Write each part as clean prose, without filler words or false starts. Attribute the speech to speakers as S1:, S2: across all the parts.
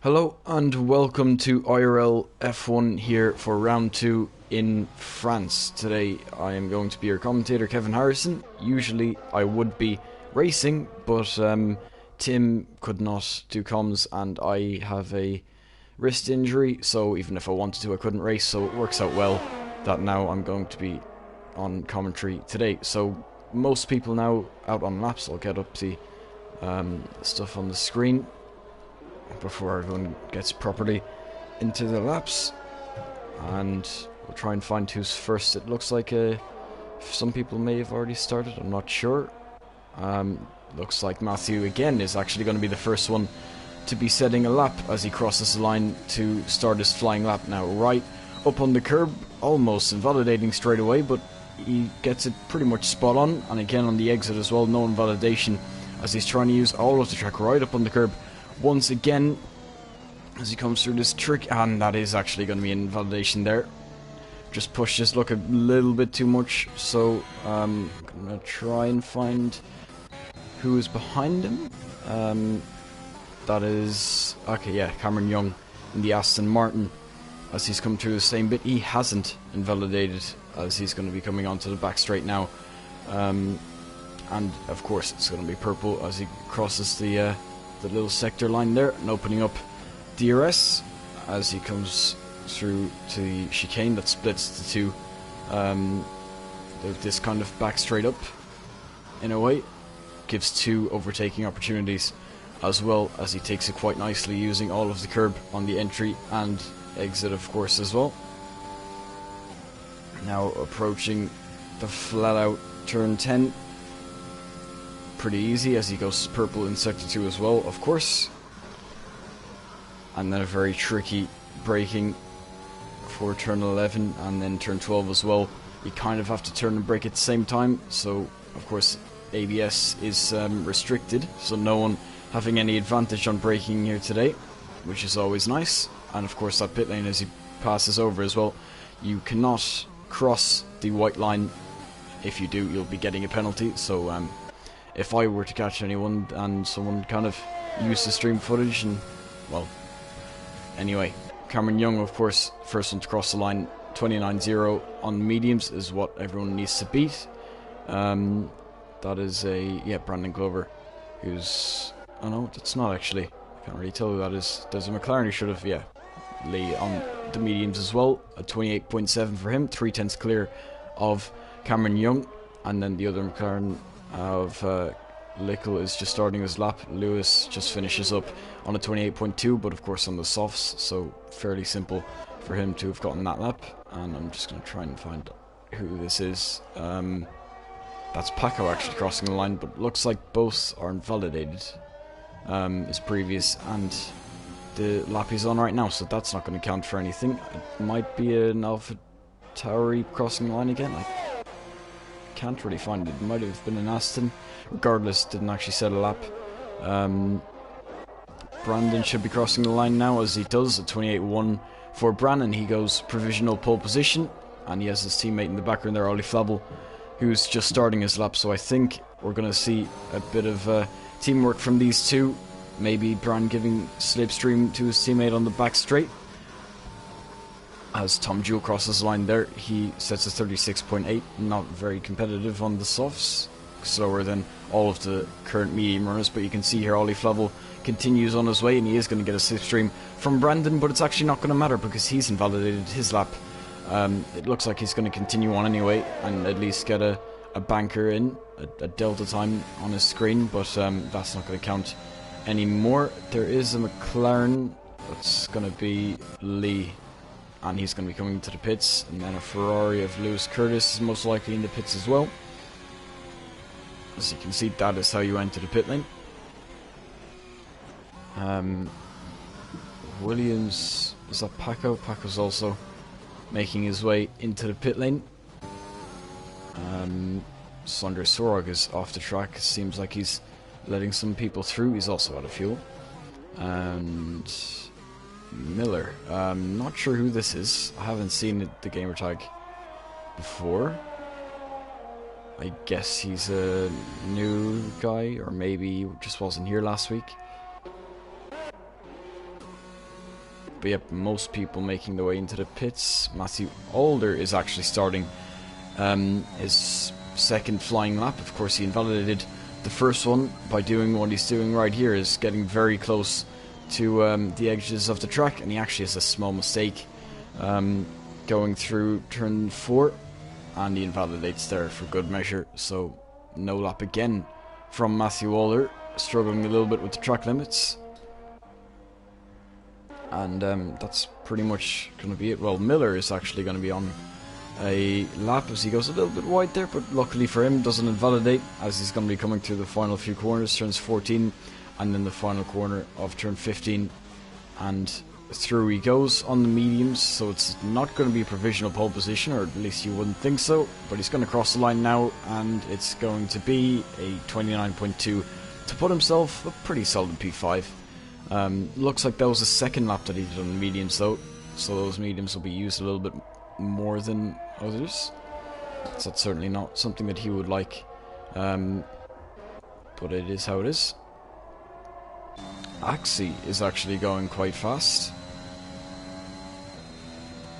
S1: Hello and welcome to IRL F1 here for round 2 in France. Today I am going to be your commentator, Kevin Harrison. Usually I would be racing, but Tim could not do comms and I have a wrist injury, so even if I wanted to I couldn't race, so it works out well that now I'm going to be on commentary today. So most people now out on laps. I'll get up the stuff on the screen before everyone gets properly into the laps, and we'll try and find who's first. It looks like some people may have already started, I'm not sure. Looks like Matthew again is actually going to be the first one to be setting a lap as he crosses the line to start his flying lap now. Right up on the curb, almost invalidating straight away, but he gets it pretty much spot on, and again on the exit as well, no invalidation as he's trying to use all of the track right up on the curb once again as he comes through this trick, and that is actually going to be an invalidation there. Just pushed his luck a little bit too much, so I'm going to try and find who is behind him. That is, okay, yeah, Cameron Young in the Aston Martin as he's come through the same bit. He hasn't invalidated as he's going to be coming onto the back straight now. And of course it's going to be purple as he crosses the little sector line there and opening up DRS as he comes through to the chicane that splits the two. This kind of back straight up in a way gives two overtaking opportunities, as well as he takes it quite nicely using all of the curb on the entry and exit of course as well. Now approaching the flat out turn 10. Pretty easy as he goes purple in sector 2 as well, of course. And then a very tricky braking for turn 11 and then turn 12 as well. You kind of have to turn and brake at the same time, so of course ABS is restricted, so no one having any advantage on braking here today, which is always nice. And of course that pit lane as he passes over as well. You cannot cross the white line. If you do, you'll be getting a penalty, so if I were to catch anyone and someone kind of used the stream footage and, well, anyway, Cameron Young, of course, first one to cross the line, 29.0 on mediums is what everyone needs to beat. That is Brandon Glover, who's, oh no, that's not actually, I can't really tell who that is. There's a McLaren who should have, Lee on the mediums as well, a 28.7 for him, 3/10 clear of Cameron Young, and then the other McLaren of Lickle is just starting his lap. Lewis just finishes up on a 28.2, but of course on the softs, so fairly simple for him to have gotten that lap. And I'm just going to try and find who this is. That's Paco actually crossing the line, but looks like both are invalidated, his previous and the lap he's on right now, so that's not going to count for anything. It might be an Alpha Tauri crossing the line again. I can't really find it. It might have been an Aston. Regardless, didn't actually set a lap. Brandon should be crossing the line now, as he does, at 28.1 for Brandon. He goes provisional pole position, and he has his teammate in the background there, Ollie Flabel, who's just starting his lap. So I think we're going to see a bit of teamwork from these two. Maybe Brand giving slipstream to his teammate on the back straight. As Tom Jewell crosses the line there, he sets a 36.8, not very competitive on the softs, slower than all of the current medium runners, but you can see here Ollie Flabel continues on his way, and he is going to get a slipstream from Brandon, but it's actually not going to matter because he's invalidated his lap. It looks like he's going to continue on anyway and at least get a banker in, a delta time on his screen, but that's not going to count anymore. There is a McLaren that's going to be Lee, and he's going to be coming to the pits, and then a Ferrari of Lewis Curtis is most likely in the pits as well. As you can see, that is how you enter the pit lane. Williams, is that Paco? Paco's also making his way into the pit lane. Sondre Sorog is off the track. Seems like he's letting some people through. He's also out of fuel. And Miller, not sure who this is. I haven't seen the gamer tag before. I guess he's a new guy, or maybe he just wasn't here last week. But yep, most people making their way into the pits. Matthew Alder is actually starting his second flying lap. Of course, he invalidated the first one by doing what he's doing right here, is getting very close to the edges of the track, and he actually has a small mistake going through turn 4, and he invalidates there for good measure. So no lap again from Matthew Alder, struggling a little bit with the track limits. And that's pretty much going to be it. Well, Miller is actually going to be on a lap as he goes a little bit wide there, but luckily for him doesn't invalidate, as he's going to be coming through the final few corners, turns 14 and then the final corner of turn 15, and through he goes on the mediums. So it's not going to be a provisional pole position, or at least you wouldn't think so, but he's going to cross the line now, and it's going to be a 29.2 to put himself a pretty solid P5. Looks like that was the second lap that he did on the mediums though, so those mediums will be used a little bit more than others. So that's certainly not something that he would like, but it is how it is. Axie is actually going quite fast,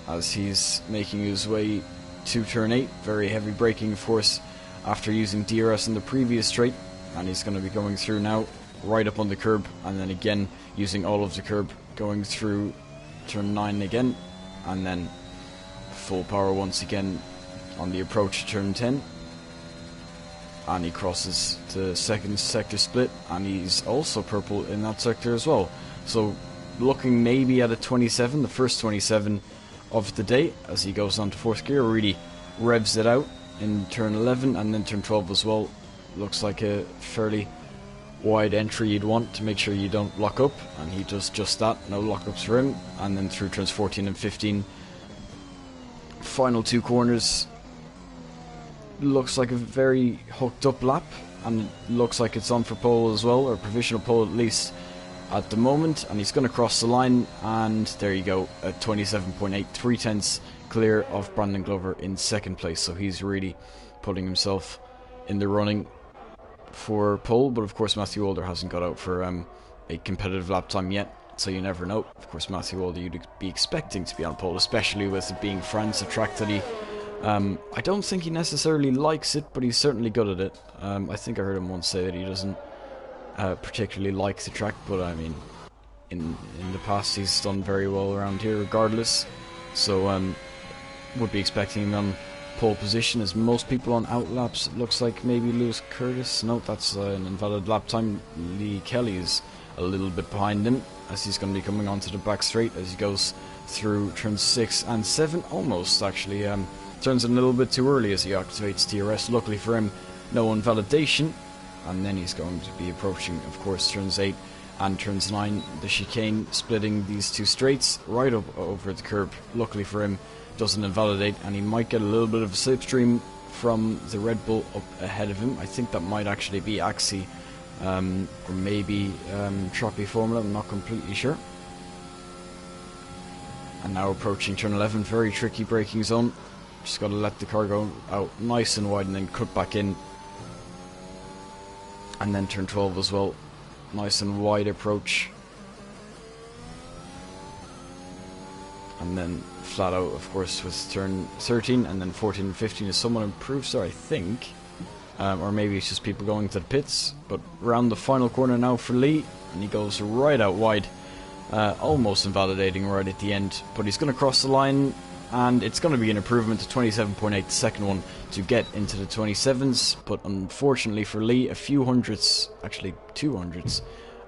S1: as he's making his way to turn 8. Very heavy braking, of course, after using DRS in the previous straight, and he's going to be going through now, right up on the curb, and then again using all of the curb, going through turn 9 again, and then full power once again on the approach to turn 10. And he crosses the second sector split, and he's also purple in that sector as well. So looking maybe at a 27, the first 27 of the day, as he goes on to fourth gear, really revs it out in turn 11 and then turn 12 as well. Looks like a fairly wide entry you'd want to make sure you don't lock up, and he does just that, no lockups for him. And then through turns 14 and 15, final two corners, looks like a very hooked up lap, and looks like it's on for pole as well, or provisional pole at least at the moment. And he's going to cross the line, and there you go, at 27.8, 3/10 clear of Brandon Glover in second place. So he's really putting himself in the running for pole, but of course Matthew Alder hasn't got out for a competitive lap time yet, so you never know. Of course, Matthew Alder you'd be expecting to be on pole, especially with it being France, a track that he I don't think he necessarily likes it, but he's certainly good at it. I think I heard him once say that he doesn't particularly like the track, but I mean, in the past he's done very well around here regardless, so would be expecting him on pole position. As most people on outlaps, it looks like maybe Lewis Curtis. No, that's an invalid lap time. Lee Kelly is a little bit behind him, as he's going to be coming onto the back straight as he goes through turns 6 and 7, almost actually. Turns in a little bit too early as he activates DRS. Luckily for him, no invalidation. And then he's going to be approaching, of course, turns 8 and turns 9. The chicane splitting these two straights right up over the curb. Luckily for him, doesn't invalidate, and he might get a little bit of a slipstream from the Red Bull up ahead of him. I think that might actually be Axie, or maybe Troppy Formula, I'm not completely sure. And now approaching turn 11, very tricky braking zone. Just got to let the car go out nice and wide and then cut back in. And then turn 12 as well, nice and wide approach. And then flat out, of course, with turn 13, and then 14 and 15 is somewhat improved, so I think. Or maybe it's just people going to the pits. But around the final corner now for Lee, and he goes right out wide. Almost invalidating right at the end, but he's going to cross the line, and it's going to be an improvement to 27.8, the second one, to get into the 27s. But unfortunately for Lee, a few hundredths, actually 200ths,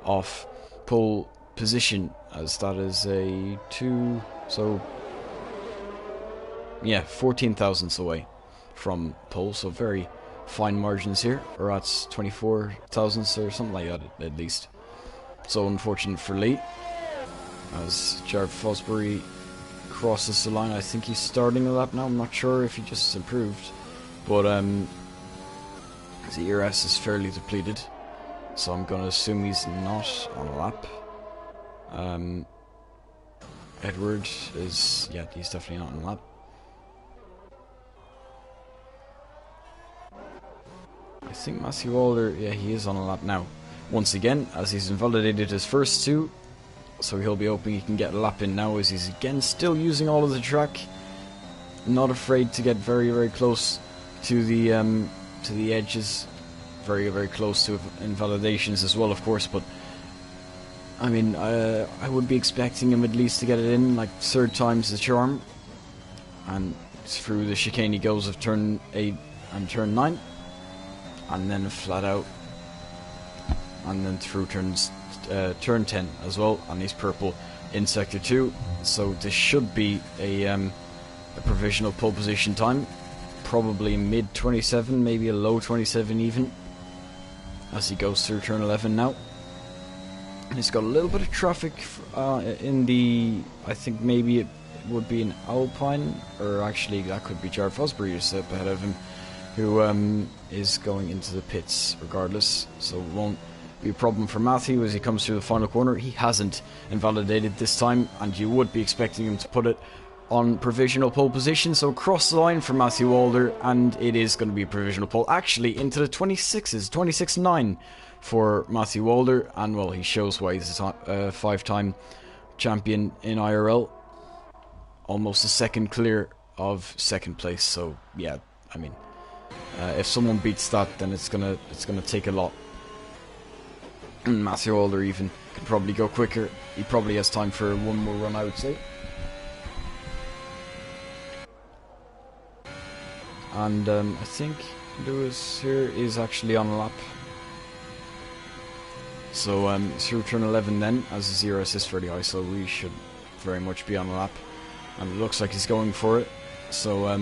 S1: off pole position, as that is a 2... So, yeah, 14 thousandths away from pole, so very fine margins here, or that's 24 thousandths or something like that at least. So unfortunate for Lee, as Jared Fosbury crosses the line. I think he's starting a lap now, I'm not sure if he just improved, but his ERS is fairly depleted, so I'm going to assume he's not on a lap. Edward is, yeah, he's definitely not on a lap. I think Matthew Alder, yeah, he is on a lap now. Once again, as he's invalidated his first two, so he'll be hoping he can get a lap in now, as he's again still using all of the track. Not afraid to get very, very close to the edges, very, very close to invalidations as well, of course. But I mean, I would be expecting him at least to get it in, like third time's the charm. And through the chicane he goes of turn 8 and turn 9, and then flat out, and then through turn 10 as well, and he's purple in sector 2. So this should be a provisional pole position time, probably mid 27, maybe a low 27 even, as he goes through turn 11 now. And he's got a little bit of traffic in the, I think maybe it would be an Alpine, or actually that could be Jared Fosbury just up ahead of him, who is going into the pits regardless, so it won't be a problem for Matthew as he comes through the final corner. He hasn't invalidated this time, and you would be expecting him to put it on provisional pole position. So across the line for Matthew Walder, and it is going to be a provisional pole, actually into the 26s, 26.9 for Matthew Walder, and well, he shows why he's a 5-time champion in IRL, almost a second clear of second place. So yeah, I mean, if someone beats that, then it's gonna take a lot. And Matthew Walder even could probably go quicker. He probably has time for one more run, I would say. And I think Lewis here is actually on a lap. So through turn 11 then, as the ZRS is fairly high, so we should very much be on a lap. And it looks like he's going for it. So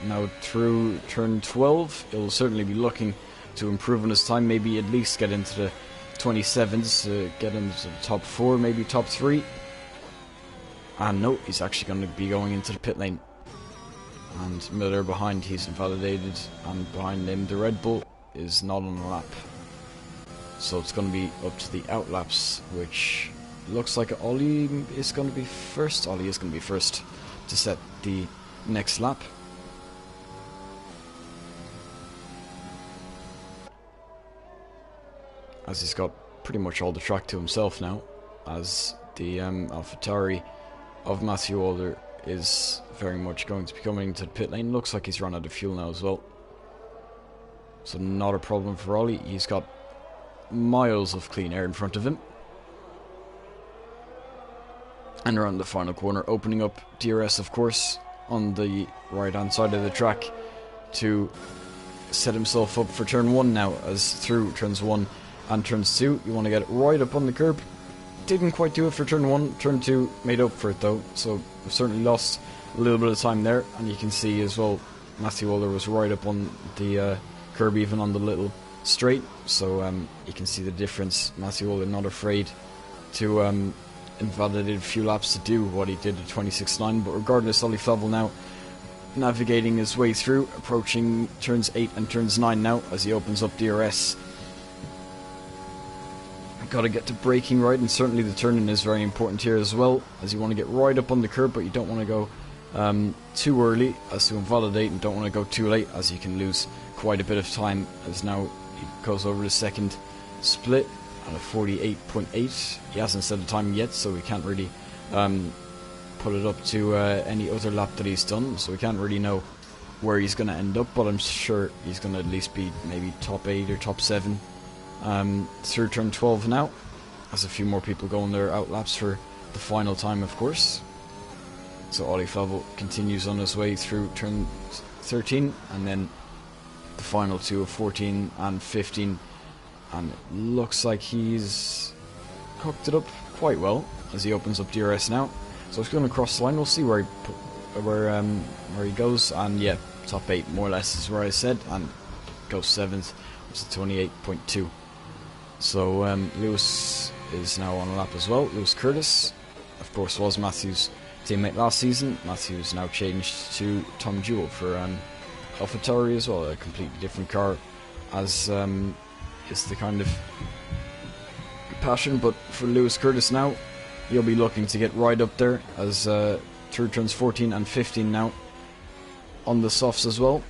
S1: now through turn 12, he'll certainly be looking to improve on his time, maybe at least get into the 27s, get into the top 4, maybe top 3. And no, he's actually going to be going into the pit lane. And Miller behind, he's invalidated, and behind him the Red Bull is not on the lap. So it's going to be up to the out laps, which looks like Ollie is going to be first. Ollie is going to be first to set the next lap. As he's got pretty much all the track to himself now, as the AlphaTauri of Matthew Walder is very much going to be coming to the pit lane. Looks like he's run out of fuel now as well, so not a problem for Ollie. He's got miles of clean air in front of him. And around the final corner, opening up DRS, of course, on the right hand side of the track to set himself up for turn 1 now, as through turns 1 and turns 2 you want to get it right up on the curb. Didn't quite do it for turn 1, turn 2 made up for it though, so we've certainly lost a little bit of time there. And you can see as well, Matthew Walder was right up on the curb, even on the little straight, so you can see the difference. Matthew Walder not afraid to invalidate a few laps to do what he did at 26.9, but regardless, Ollie Flavel now navigating his way through, approaching turns 8 and turns 9 now as he opens up DRS. Got to get to braking right, and certainly the turning is very important here as well, as you want to get right up on the curb, but you don't want to go too early as to invalidate, and don't want to go too late as you can lose quite a bit of time, as now he goes over the second split at a 48.8. He hasn't set a time yet, so we can't really put it up to any other lap that he's done, so we can't really know where he's going to end up, but I'm sure he's going to at least be maybe top 8 or top 7 through turn 12 now, as a few more people go on their out laps for the final time, of course. So Ollie Flavel continues on his way through turn 13, and then the final two of 14 and 15, and it looks like he's hooked it up quite well as he opens up DRS now. So he's going to cross the line. We'll see where he goes, and yeah, top 8 more or less is where I said, and goes 7th, which is 28.2. So Lewis is now on a lap as well. Lewis Curtis, of course, was Matthew's teammate last season. Matthew's now changed to Tom Jewell for AlphaTauri as well, a completely different car, as is the kind of passion. But for Lewis Curtis now, he'll be looking to get right up there, as through turns 14 and 15 now on the softs as well.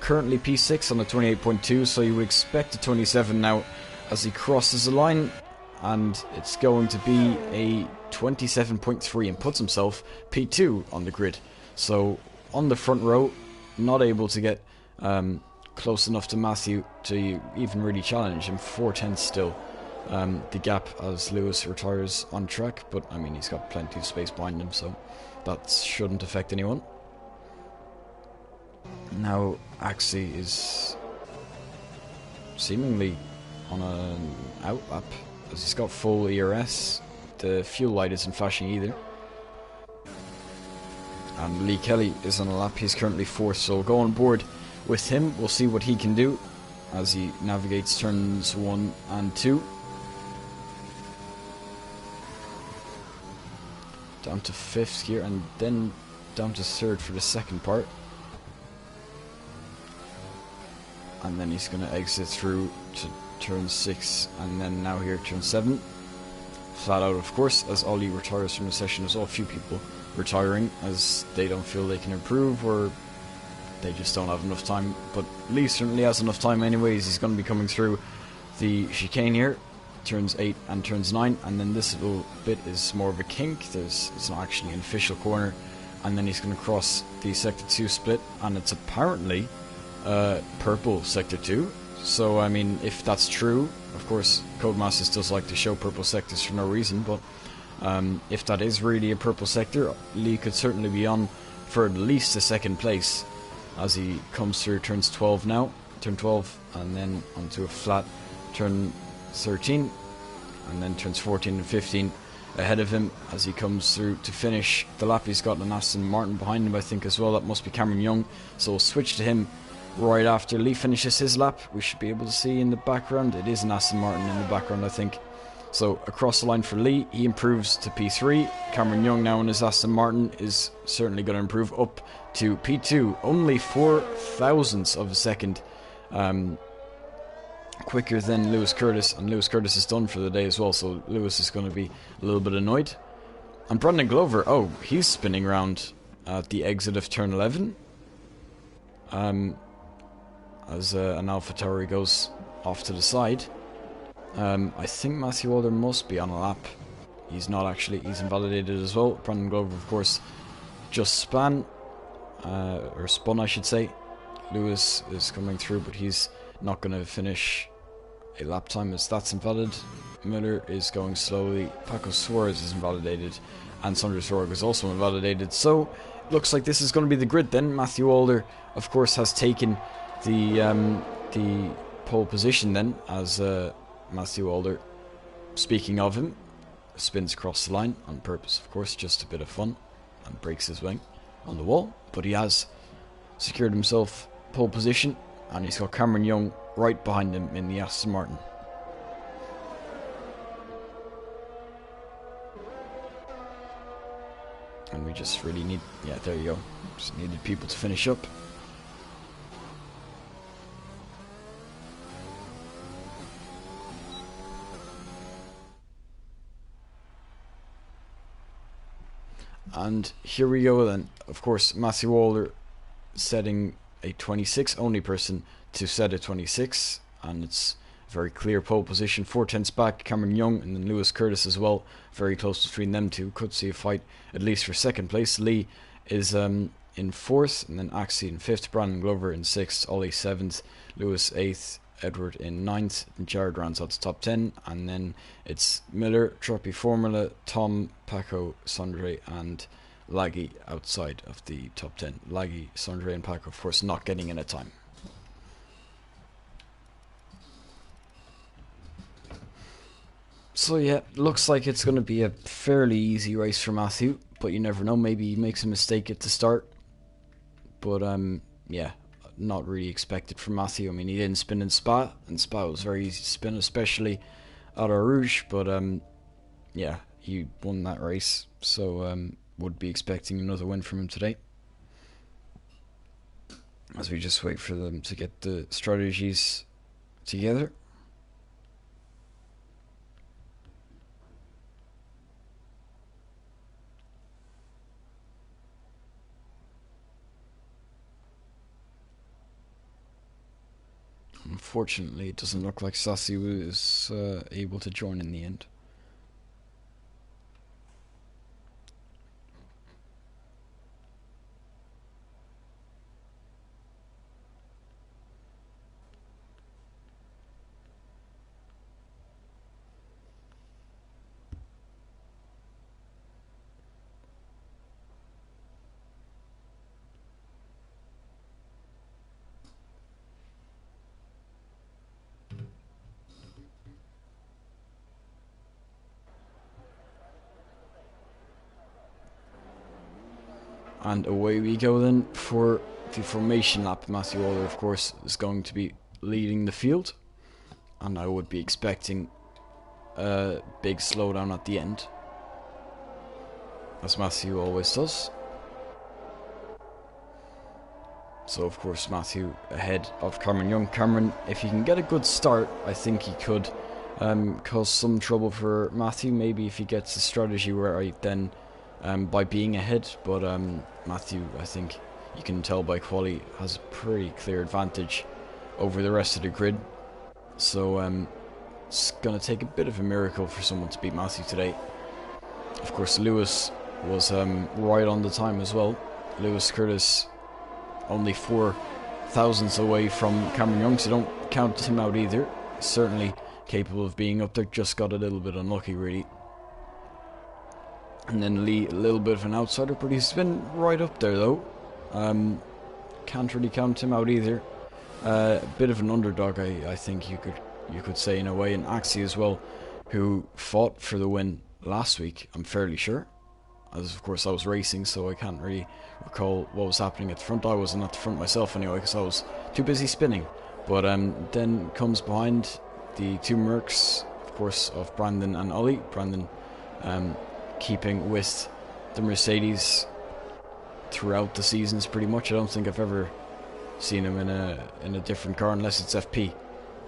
S1: Currently P6 on a 28.2, so you would expect a 27 now as he crosses the line, and it's going to be a 27.3 and puts himself P2 on the grid. So on the front row, not able to get close enough to Matthew to even really challenge him. 4 tenths still the gap as Lewis retires on track, but I mean he's got plenty of space behind him, so that shouldn't affect anyone. Now Axie is seemingly on an out lap as he's got full ERS. The fuel light isn't flashing either. And Lee Kelly is on a lap. He's currently 4th, so we'll go on board with him. We'll see what he can do as he navigates turns 1 and 2. Down to 5th here and then down to 3rd for the second part. And then he's going to exit through to turn 6 and then now here turn 7. Flat out, of course, as Ollie retires from the session. There's all a few people retiring as they don't feel they can improve or they just don't have enough time. But Lee certainly has enough time anyways. He's going to be coming through the chicane here, turns 8 and turns 9, and then this little bit is more of a kink. It's not actually an official corner, and then he's going to cross the sector 2 split, and it's apparently purple sector 2. So I mean, if that's true, of course Codemasters does like to show purple sectors for no reason, but if that is really a purple sector, Lee could certainly be on for at least a 2nd place as he comes through turns 12 now, turn 12, and then onto a flat turn 13, and then turns 14 and 15 ahead of him as he comes through to finish the lap. He's got an Aston Martin behind him, I think, as well. That must be Cameron Young, so we'll switch to him right after Lee finishes his lap. We should be able to see in the background, it is an Aston Martin in the background, I think. So across the line for Lee, he improves to P3. Cameron Young now in his Aston Martin is certainly going to improve up to P2, only 4 thousandths of a second quicker than Lewis Curtis, and Lewis Curtis is done for the day as well, so Lewis is going to be a little bit annoyed. And Brandon Glover, oh, he's spinning around at the exit of turn 11 as an AlphaTauri goes off to the side. I think Matthew Alder must be on a lap. He's not actually, he's invalidated as well. Brandon Glover, of course, just spun I should say. Lewis is coming through, but he's not going to finish a lap time as that's invalid. Miller is going slowly. Paco Suarez is invalidated, and Sandra Sorg is also invalidated. So looks like this is going to be the grid then. Matthew Alder, of course, has taken the pole position then, as Matthew Alder, speaking of him, spins across the line on purpose, of course, just a bit of fun, and breaks his wing on the wall, but he has secured himself pole position, and he's got Cameron Young right behind him in the Aston Martin. And we just really need, yeah, there you go, just needed people to finish up. And here we go then. Of course, Matthew Alder setting a 26, only person to set a 26, and it's a very clear pole position. 4 tenths back, Cameron Young and then Lewis Curtis as well. Very close between them two. Could see a fight at least for 2nd place. Lee is in 4th, and then Axie in 5th, Brandon Glover in 6th, Ollie 7th, Lewis 8th, Edward in 9th, and Jared rounds out the top 10, and then it's Miller, Troppy Formula, Tom, Paco, Sondre, and Laggy outside of the top 10. Laggy, Sondre, and Paco, of course, not getting in a time. So yeah, looks like it's going to be a fairly easy race for Matthew, but you never know, maybe he makes a mistake at the start. But yeah, not really expected from Matthew. I mean, he didn't spin in Spa, and Spa was very easy to spin, especially at Eau Rouge, but yeah, he won that race, so would be expecting another win from him today. As we just wait for them to get the strategies together. Unfortunately, it doesn't look like Sassy was able to join in the end. And away we go then for the formation lap. Matthew Alder, of course, is going to be leading the field. And I would be expecting a big slowdown at the end, as Matthew always does. So of course Matthew ahead of Cameron Young. Cameron, if he can get a good start, I think he could cause some trouble for Matthew. Maybe if he gets a strategy right then by being ahead. But Matthew, I think you can tell by quali, has a pretty clear advantage over the rest of the grid. So it's going to take a bit of a miracle for someone to beat Matthew today. Of course Lewis was right on the time as well. Lewis Curtis only 4 thousandths away from Cameron Young, so don't count him out either. Certainly capable of being up there, just got a little bit unlucky really. And then Lee, a little bit of an outsider, but he's been right up there though. Can't really count him out either. A bit of an underdog, I think you could say in a way, and Axie as well, who fought for the win last week, I'm fairly sure. As of course I was racing, so I can't really recall what was happening at the front. I wasn't at the front myself anyway, because I was too busy spinning. But then comes behind the two Mercs, of course, of Brandon and Ollie. Brandon keeping with the Mercedes throughout the seasons pretty much. I don't think I've ever seen him in a different car unless it's FP.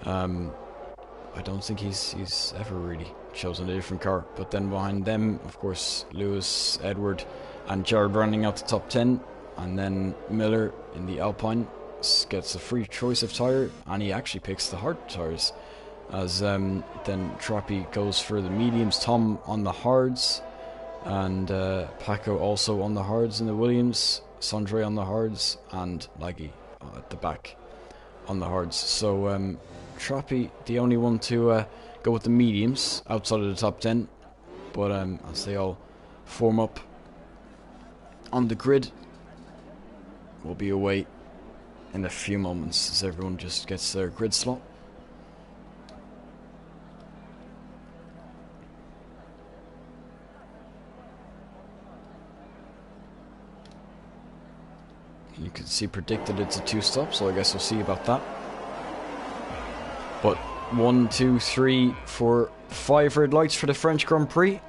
S1: I don't think he's ever really chosen a different car. But then behind them, of course, Lewis, Edward and Jared rounding out the top 10, and then Miller in the Alpine gets a free choice of tyre, and he actually picks the hard tyres, as then Trappy goes for the mediums, Tom on the hards, and Paco also on the hards in the Williams, Sondre on the hards, and Laggy at the back on the hards. So Trappy, the only one to go with the mediums outside of the top 10, but as they all form up on the grid, we'll be away in a few moments as everyone just gets their grid slot. You can see predicted it's a 2-stop, so I guess we'll see about that. But 1, 2, 3, 4, 5 red lights for the French Grand Prix.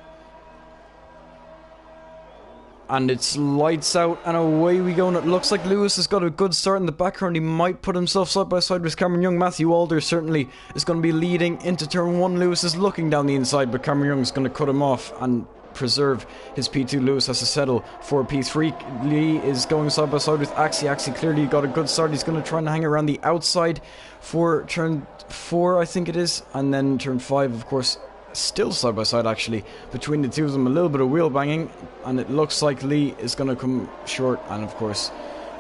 S1: And it's lights out and away we go, and it looks like Lewis has got a good start in the background. He might put himself side by side with Cameron Young. Matthew Alder certainly is going to be leading into turn 1. Lewis is looking down the inside, but Cameron Young is going to cut him off and preserve his P2. Lewis has to settle for P3. Lee is going side by side with Axie. Axie clearly got a good start. He's going to try and hang around the outside for turn 4, I think it is, and then turn 5, of course, still side by side actually between the two of them. A little bit of wheel banging, and it looks like Lee is going to come short, and of course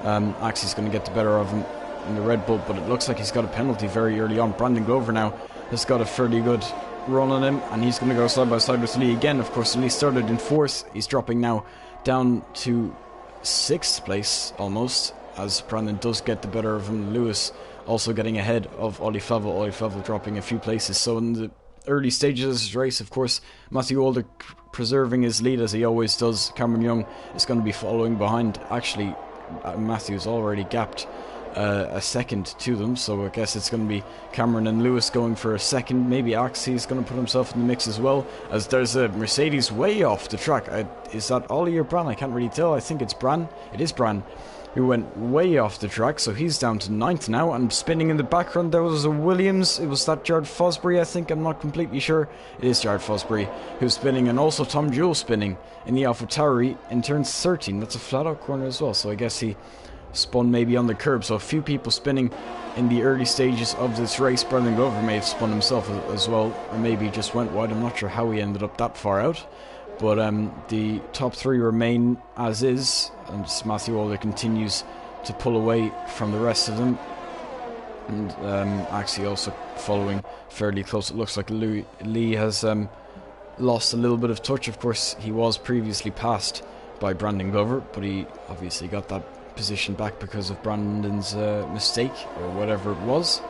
S1: Axie's going to get the better of him in the Red Bull, but it looks like he's got a penalty very early on. Brandon Glover now has got a fairly good run on him, and he's going to go side by side with Lee again. Of course Lee started in 4th, he's dropping now down to 6th place almost, as Brandon does get the better of him. Lewis also getting ahead of Ollie Flavel dropping a few places. So in the early stages of this race, of course, Matthew Alder preserving his lead as he always does. Cameron Young is going to be following behind. Actually, Matthew's already gapped a second to them, so I guess it's going to be Cameron and Lewis going for a second. Maybe Axie is going to put himself in the mix as well, as there's a Mercedes way off the track. Is that Ollie or Bran? I can't really tell. I think it's Bran. It is Bran, who went way off the track, so he's down to 9th now. And spinning in the background, there was a Williams. It was that Jared Fosbury, I think. I'm not completely sure. It is Jared Fosbury who's spinning, and also Tom Jewell spinning in the AlphaTauri in turn 13. That's a flat-out corner as well, so I guess he spun maybe on the curb. So a few people spinning in the early stages of this race. Brandon Glover may have spun himself as well, or maybe just went wide. I'm not sure how he ended up that far out. But the top 3 remain as is, and Matthew Alder continues to pull away from the rest of them. And actually also following fairly close. It looks like Lee has lost a little bit of touch. Of course, he was previously passed by Brandon Glover, but he obviously got that position back because of Brandon's mistake, or whatever it was.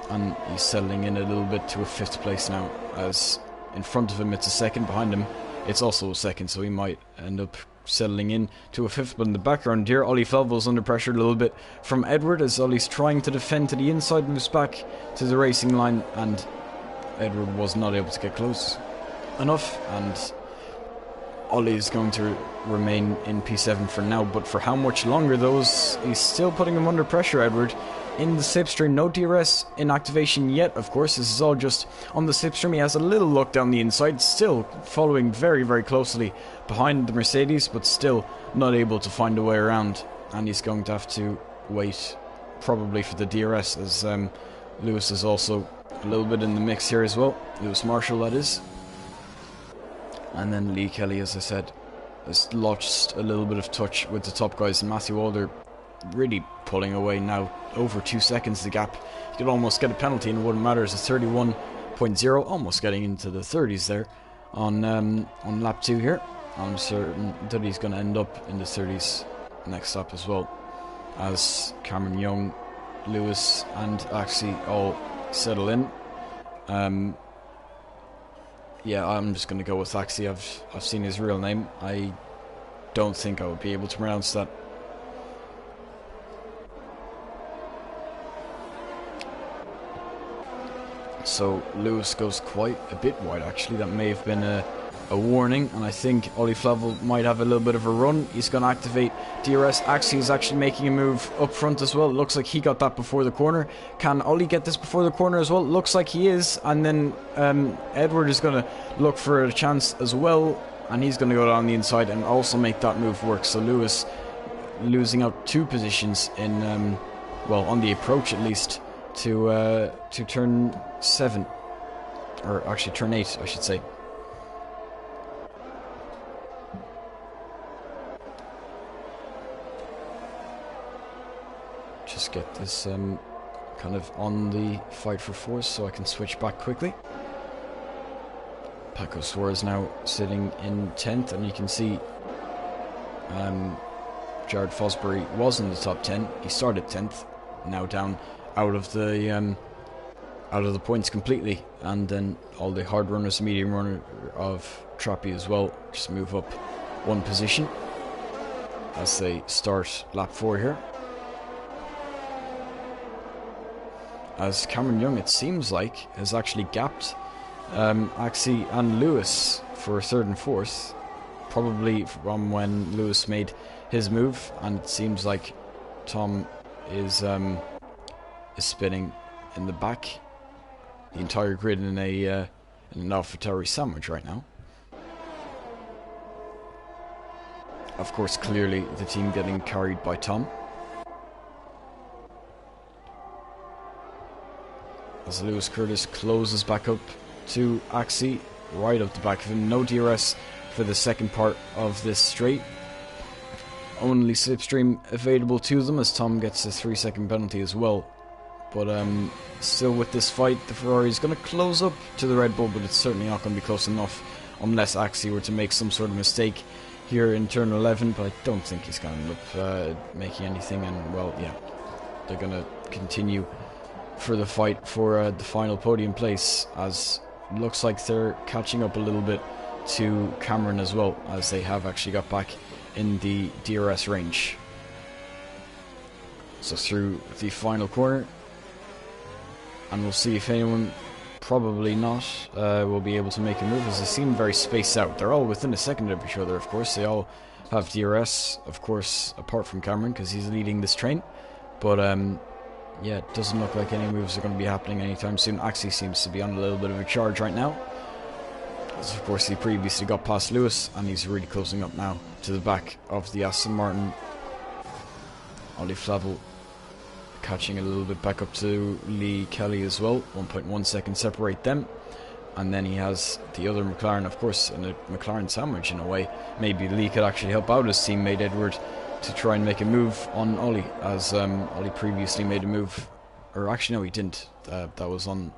S1: And he's settling in a little bit to a 5th place now, as in front of him it's a 2nd, behind him it's also a 2nd, so he might end up settling in to a 5th, but in the background here, Ollie Felville's under pressure a little bit from Edward as Ollie's trying to defend to the inside, moves back to the racing line, and Edward was not able to get close enough, and Ollie is going to remain in P7 for now, but for how much longer those, he's still putting him under pressure, Edward. In the slipstream, no DRS in activation yet, of course. This is all just on the slipstream. He has a little look down the inside, still following very, very closely behind the Mercedes, but still not able to find a way around. And he's going to have to wait probably for the DRS, as Lewis is also a little bit in the mix here as well. Lewis Marshall, that is. And then Lee Kelly, as I said, has lost a little bit of touch with the top guys, and Matthew Alder really pulling away now. Over 2 seconds the gap. He could almost get a penalty and it wouldn't matter. It's a 31.0, almost getting into the 30s there on lap 2 here. I'm certain that he's going to end up in the 30s next lap as well, as Cameron Young, Lewis and Axie all settle in. Yeah, I'm just going to go with Axie. I've seen his real name. I don't think I would be able to pronounce that. So Lewis goes quite a bit wide, actually. That may have been a warning, and I think Ollie Flavel might have a little bit of a run. He's going to activate DRS. Axie is actually making a move up front as well. It looks like he got that before the corner. Can Ollie get this before the corner as well? It looks like he is, and then Edward is going to look for a chance as well, and he's going to go down the inside and also make that move work. So Lewis losing out 2 positions in, well, on the approach at least, to turn 7, or actually turn 8, I should say. Just get this kind of on the fight for 4th so I can switch back quickly. Paco Suarez now sitting in 10th, and you can see Jared Fosbury was in the top 10. He started 10th, now down out of the points completely, and then all the hard runners, medium runner of Trappy as well, just move up 1 position as they start lap 4 here. As Cameron Young, it seems like, has actually gapped Axie and Lewis for 3rd and 4th, probably from when Lewis made his move, and it seems like Tom is spinning in the back, the entire grid in an AlphaTauri sandwich right now. Of course, clearly the team getting carried by Tom, as Lewis Curtis closes back up to Axie, right up the back of him. No DRS for the second part of this straight. Only slipstream available to them, as Tom gets a 3-second penalty as well. But still with this fight, the Ferrari is going to close up to the Red Bull, but it's certainly not going to be close enough unless Axie were to make some sort of mistake here in turn 11, but I don't think he's going to end up making anything, and well, yeah, they're going to continue for the fight for the final podium place, as it looks like they're catching up a little bit to Cameron as well, as they have actually got back in the DRS range. So through the final corner, and we'll see if anyone, probably not, will be able to make a move, as they seem very spaced out. They're all within a second of each other, of course. They all have DRS, of course, apart from Cameron, because he's leading this train. But yeah, it doesn't look like any moves are going to be happening anytime soon. Axie seems to be on a little bit of a charge right now, as of course he previously got past Lewis, and he's really closing up now to the back of the Aston Martin. Ollie Flavel catching a little bit back up to Lee Kelly as well. 1.1 seconds separate them, and then he has the other McLaren, of course, in a McLaren sandwich in a way. Maybe Lee could actually help out his teammate Edward to try and make a move on Ollie, as Ollie previously made a move, or actually no, he didn't. That was on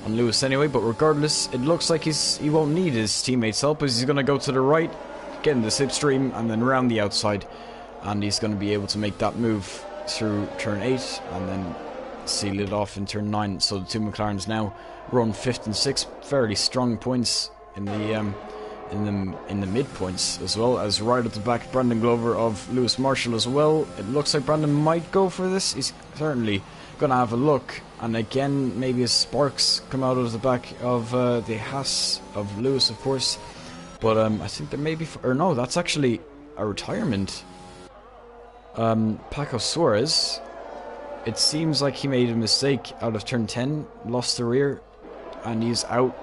S1: Lewis anyway. But regardless, it looks like he won't need his teammate's help, as he's going to go to the right, get in the slipstream, and then round the outside, and he's going to be able to make that move through turn 8 and then seal it off in turn 9. So the 2 McLarens now run 5th and 6th, fairly strong points in in the midpoints, as well as right at the back, Brandon Glover of Lewis Marshall as well. It looks like Brandon might go for this. He's certainly going to have a look, and again maybe as sparks come out of the back of the Haas of Lewis, of course. But I think there may be, or no, that's actually a retirement. Paco Suarez, it seems like he made a mistake out of turn 10, lost the rear, and he's out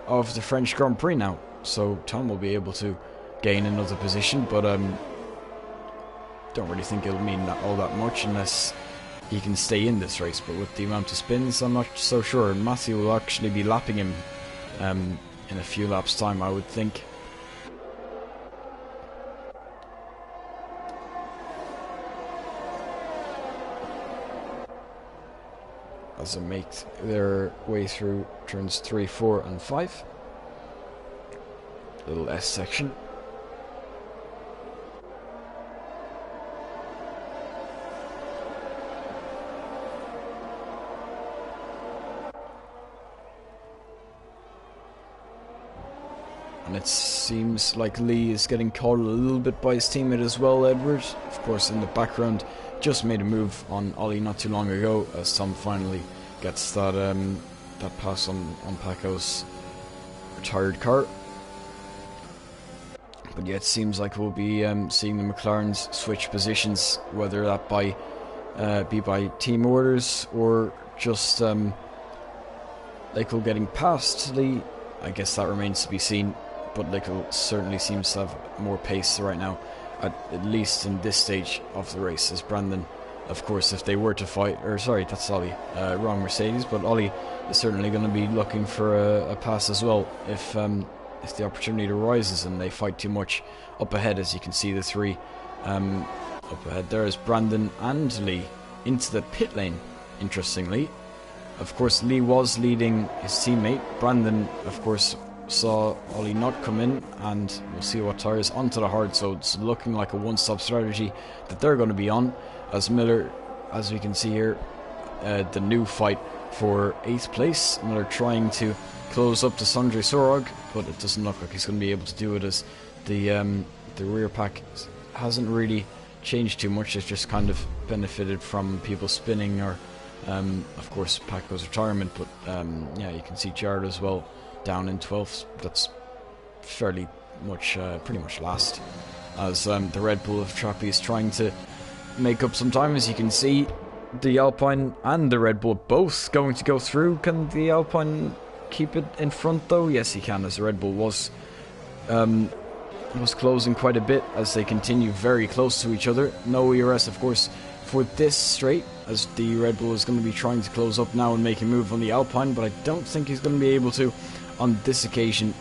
S1: of the French Grand Prix now. So Tom will be able to gain another position, but don't really think it'll mean all that much unless he can stay in this race. But with the amount of spins, I'm not so sure. Matthew will actually be lapping him in a few laps' time, I would think. As they make their way through turns 3, 4 and 5. Little S section. And it seems like Lee is getting caught a little bit by his teammate as well, Edward. Of course, in the background, just made a move on Ollie not too long ago, as Tom finally gets that that pass on Paco's retired car. But yeah, it seems like we'll be seeing the McLarens switch positions, whether that be by team orders or just Lickle getting past Lee. I guess that remains to be seen. But Lickle certainly seems to have more pace right now, at least in this stage of the race, as Brandon, of course, if they were to fight, or sorry, that's Ollie, wrong Mercedes, but Ollie is certainly going to be looking for a pass as well if the opportunity arises and they fight too much up ahead. As you can see, the three up ahead there is Brandon and Lee into the pit lane, interestingly. Of course, Lee was leading his teammate. Brandon, of course, saw Ollie not come in, and we'll see what tyres onto the hard, so it's looking like a one-stop strategy that they're going to be on, as Miller, as we can see here, the new fight for 8th place. Miller trying to close up to Sondre Sorog, but it doesn't look like he's going to be able to do it, as the rear pack hasn't really changed too much. It's just kind of benefited from people spinning, or of course Paco's retirement, but yeah, you can see Jared as well down in 12th. That's fairly much, pretty much last, as the Red Bull of Trappy is trying to make up some time. As you can see, the Alpine and the Red Bull both going to go through. Can the Alpine keep it in front though? Yes, he can, as the Red Bull was closing quite a bit as they continue very close to each other. No ERS, of course, for this straight, as the Red Bull is going to be trying to close up now and make a move on the Alpine, but I don't think he's going to be able to on this occasion,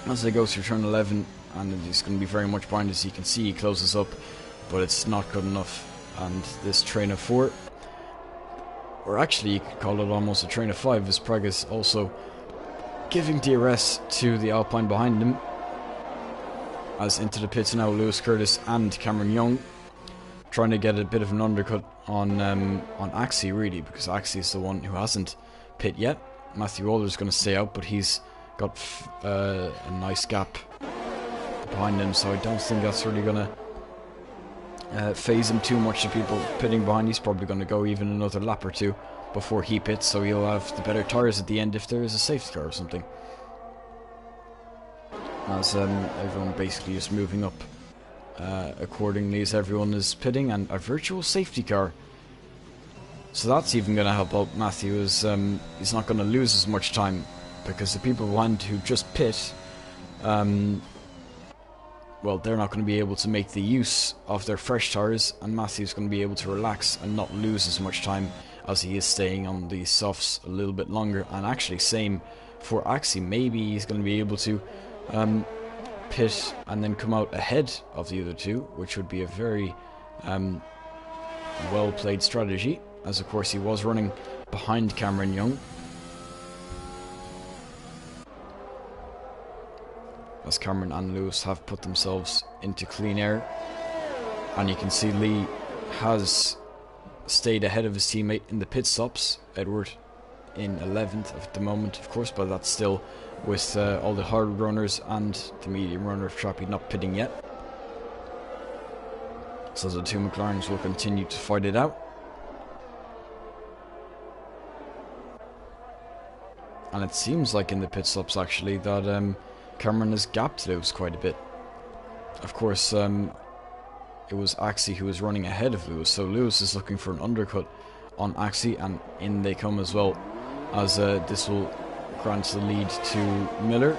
S1: as they go through turn 11, and he's going to be very much behind. As you can see, he closes up, but it's not good enough. And this train of 4, or actually you could call it almost a train of 5, as Prague is also giving DRS to the Alpine behind him. As into the pits now, Lewis Curtis and Cameron Young, trying to get a bit of an undercut on Axie, really, because Axie is the one who hasn't pit yet. Matthew Alder's going to stay out, but he's got a nice gap behind him, so I don't think that's really going to phase him too much. The people pitting behind, he's probably going to go even another lap or two before he pits, so he'll have the better tyres at the end if there is a safety car or something. As everyone basically just moving up accordingly as everyone is pitting, and a virtual safety car. So that's even going to help out Matthew, as he's not going to lose as much time, because the people behind who just pit, well, they're not going to be able to make the use of their fresh tyres, and Matthew's going to be able to relax and not lose as much time, as he is staying on the softs a little bit longer. And actually, same for Axie. Maybe he's going to be able to pit and then come out ahead of the other two, which would be a very well played strategy, as of course he was running behind Cameron Young. As Cameron and Lewis have put themselves into clean air, and you can see Lee has stayed ahead of his teammate in the pit stops. Edward in 11th at the moment, of course, but that's still with all the hard runners and the medium runner of Trappy not pitting yet. So the two McLarens will continue to fight it out. And it seems like in the pit stops actually that Cameron has gapped Lewis quite a bit. Of course, it was Axie who was running ahead of Lewis, so Lewis is looking for an undercut on Axie, and in they come as well, as this will grant the lead to Miller.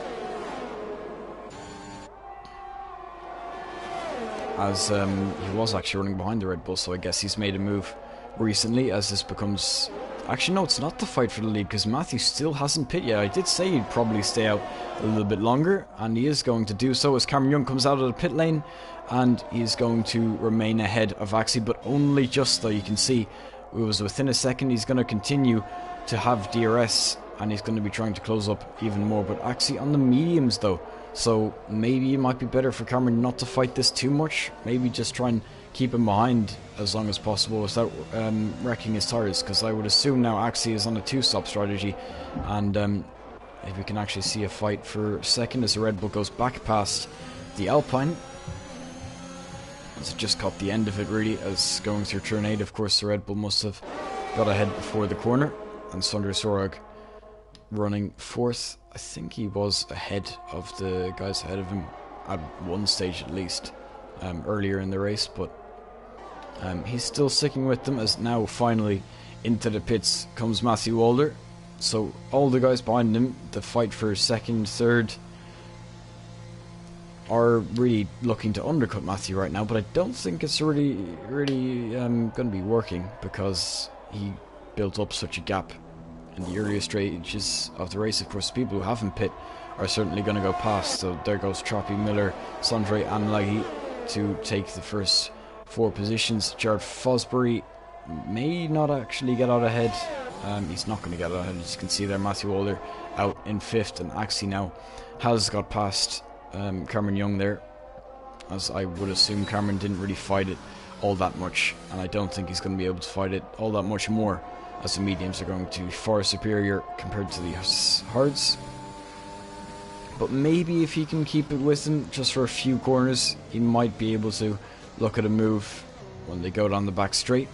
S1: As he was actually running behind the Red Bull, so I guess he's made a move recently as this becomes... Actually, no, it's not the fight for the lead, because Matthew still hasn't pit yet. I did say he'd probably stay out a little bit longer, and he is going to do so as Cameron Young comes out of the pit lane, and he's going to remain ahead of Axie, but only just, though. You can see it was within a second. He's going to continue to have DRS, and he's going to be trying to close up even more, but Axie on the mediums, though. So maybe it might be better for Cameron not to fight this too much. Maybe just try and keep him behind as long as possible without wrecking his tires, because I would assume now Axie is on a two-stop strategy, and if we can actually see a fight for second as the Red Bull goes back past the Alpine. As it just caught the end of it really, as going through turn 8, of course the Red Bull must have got ahead before the corner, and Sondre Sorag running fourth. I think he was ahead of the guys ahead of him at one stage at least, earlier in the race, but he's still sticking with them, as now finally into the pits comes Matthew Walder. So all the guys behind him, the fight for second, third, are really looking to undercut Matthew right now, but I don't think it's really going to be working, because he built up such a gap in the earlier stages of the race. Of course, people who haven't pit are certainly going to go past, so there goes Trappy, Miller, Sondre and Laggy to take the first four positions. Jared Fosbury may not actually get out ahead. He's not going to get out ahead, as you can see there. Matthew Walder out in fifth, and Axie now has got past Cameron Young there, as I would assume Cameron didn't really fight it all that much, and I don't think he's going to be able to fight it all that much more, as the mediums are going to be far superior compared to the hards. But maybe if he can keep it with him just for a few corners, he might be able to look at a move when they go down the back straight.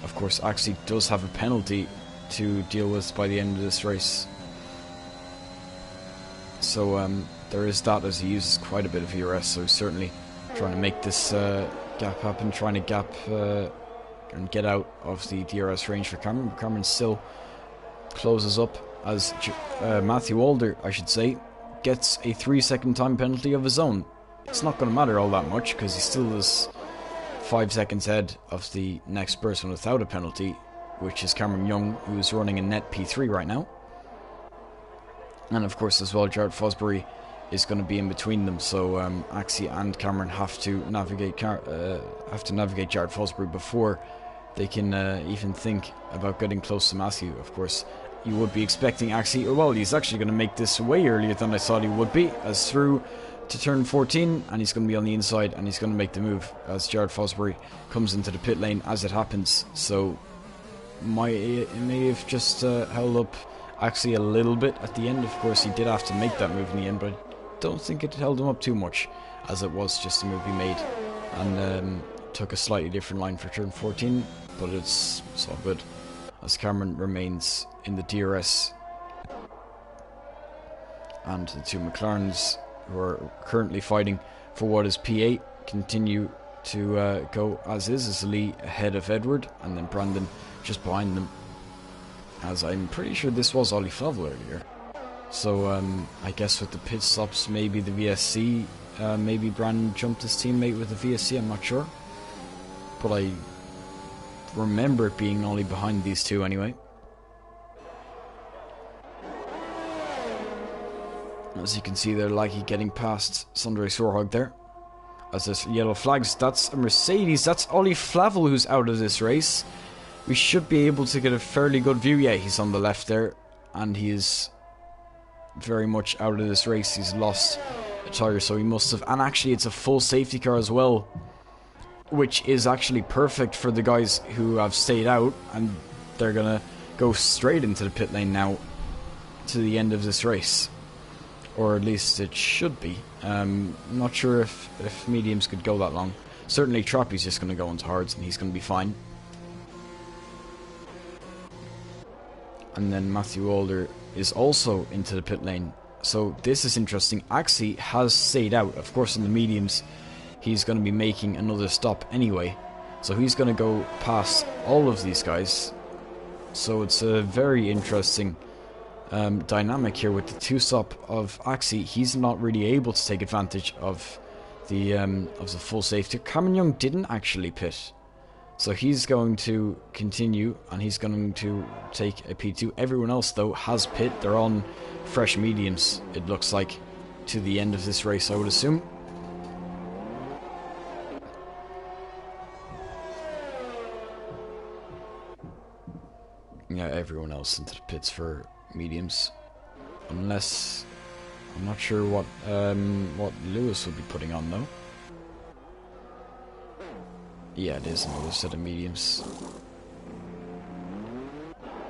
S1: Of course, Axie does have a penalty to deal with by the end of this race, so there is that, as he uses quite a bit of ERS, so he's certainly trying to make this gap happen, trying to gap and get out of the DRS range for Cameron. But Cameron still closes up, as Matthew Walder, I should say, gets a 3-second time penalty of his own. It's not going to matter all that much, because he still is 5 seconds ahead of the next person without a penalty, which is Cameron Young, who's running a net P3 right now. And of course as well, Jared Fosbury is going to be in between them, so Axie and Cameron have to navigate Jared Fosbury before they can even think about getting close to Matthew. Of course, you would be expecting Axie, well, he's actually going to make this way earlier than I thought he would be, as through to turn 14, and he's going to be on the inside, and he's going to make the move as Jared Fosbury comes into the pit lane as it happens. So it may have just held up Axie a little bit at the end. Of course, he did have to make that move in the end, but I don't think it held him up too much, as it was just a move he made, and took a slightly different line for turn 14, but it's all good, as Cameron remains in the DRS, and the two McLarens, who are currently fighting for what is P8, continue to go as is, as Lee ahead of Edward, and then Brandon just behind them, as I'm pretty sure this was Ollie Flavel earlier. So I guess with the pit stops, maybe the VSC, maybe Brandon jumped his teammate with the VSC, I'm not sure, but I remember it being Ollie behind these two anyway. As you can see there, Laggy getting past Sondre Sorhag there. As this yellow flags, that's a Mercedes, that's Ollie Flavel who's out of this race. We should be able to get a fairly good view. Yeah, he's on the left there, and he is very much out of this race. He's lost a tire, so he must have, and actually it's a full safety car as well, which is actually perfect for the guys who have stayed out, and they're gonna go straight into the pit lane now, to the end of this race. Or at least it should be. Not sure if mediums could go that long. Certainly Trappy's just going to go into hards and he's going to be fine. And then Matthew Alder is also into the pit lane. So this is interesting. Axie has stayed out. Of course, in the mediums, he's going to be making another stop anyway. So he's going to go past all of these guys. So it's a very interesting dynamic here with the two-stop of Axie. He's not really able to take advantage of the full safety. Cameron Young didn't actually pit. So he's going to continue and he's going to take a P2. Everyone else, though, has pit. They're on fresh mediums, it looks like, to the end of this race, I would assume. Yeah, everyone else into the pits for mediums. Unless... I'm not sure what Lewis will be putting on, though. Yeah, it is another set of mediums.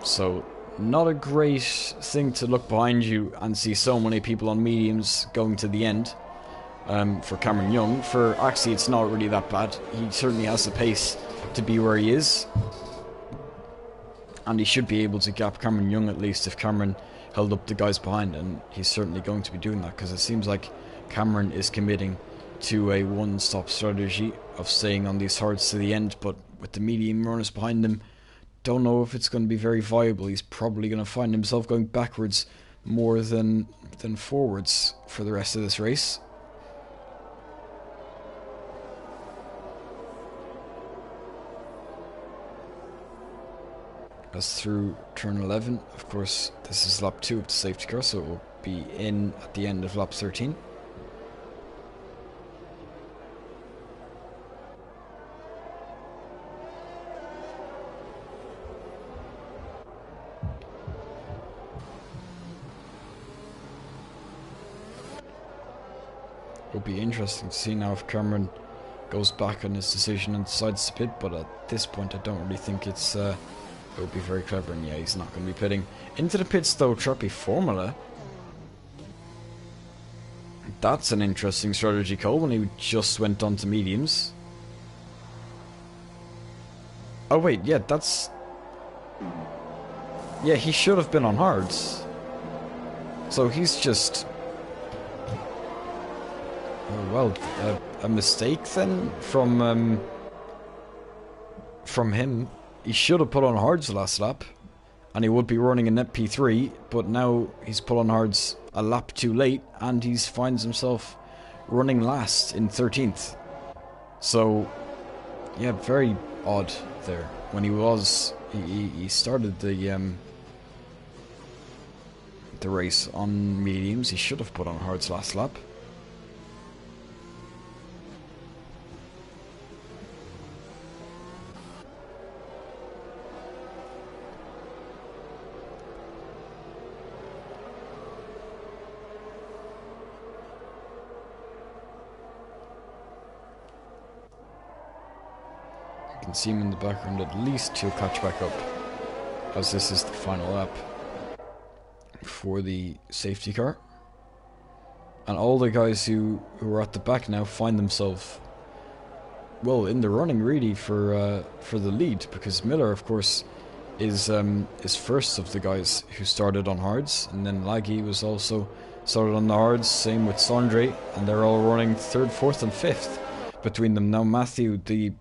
S1: So, not a great thing to look behind you and see so many people on mediums going to the end. For Cameron Young. For Axie, it's not really that bad. He certainly has the pace to be where he is. And he should be able to gap Cameron Young at least if Cameron held up the guys behind. And he's certainly going to be doing that because it seems like Cameron is committing to a one-stop strategy of staying on these hards to the end, but with the medium runners behind him, don't know if it's going to be very viable. He's probably going to find himself going backwards more than forwards for the rest of this race. As through turn 11, of course, this is lap 2 of the safety car, so it will be in at the end of lap 13. It'll be interesting to see now if Cameron goes back on his decision and decides to pit, but at this point I don't really think it would be very clever, and yeah, he's not going to be pitting. Into the pits though, Trappy Formula. That's an interesting strategy call when he just went on to mediums. Oh wait, yeah, that's... Yeah, he should have been on hards. So he's just... Oh, well, a mistake then from him. He should have put on hards last lap, and he would be running a net P3, but now he's put on hards a lap too late, and he finds himself running last in 13th. So, yeah, very odd there. When he started the race on mediums, he should have put on hards last lap. You can see him in the background. At least he'll catch back up, as this is the final lap for the safety car. And all the guys who are at the back now find themselves, well, in the running really for the lead, because Miller, of course, is first of the guys who started on hards, and then Laggy was also started on the hards, same with Sondre, and they're all running 3rd, 4th and 5th between them. Now Matthew, the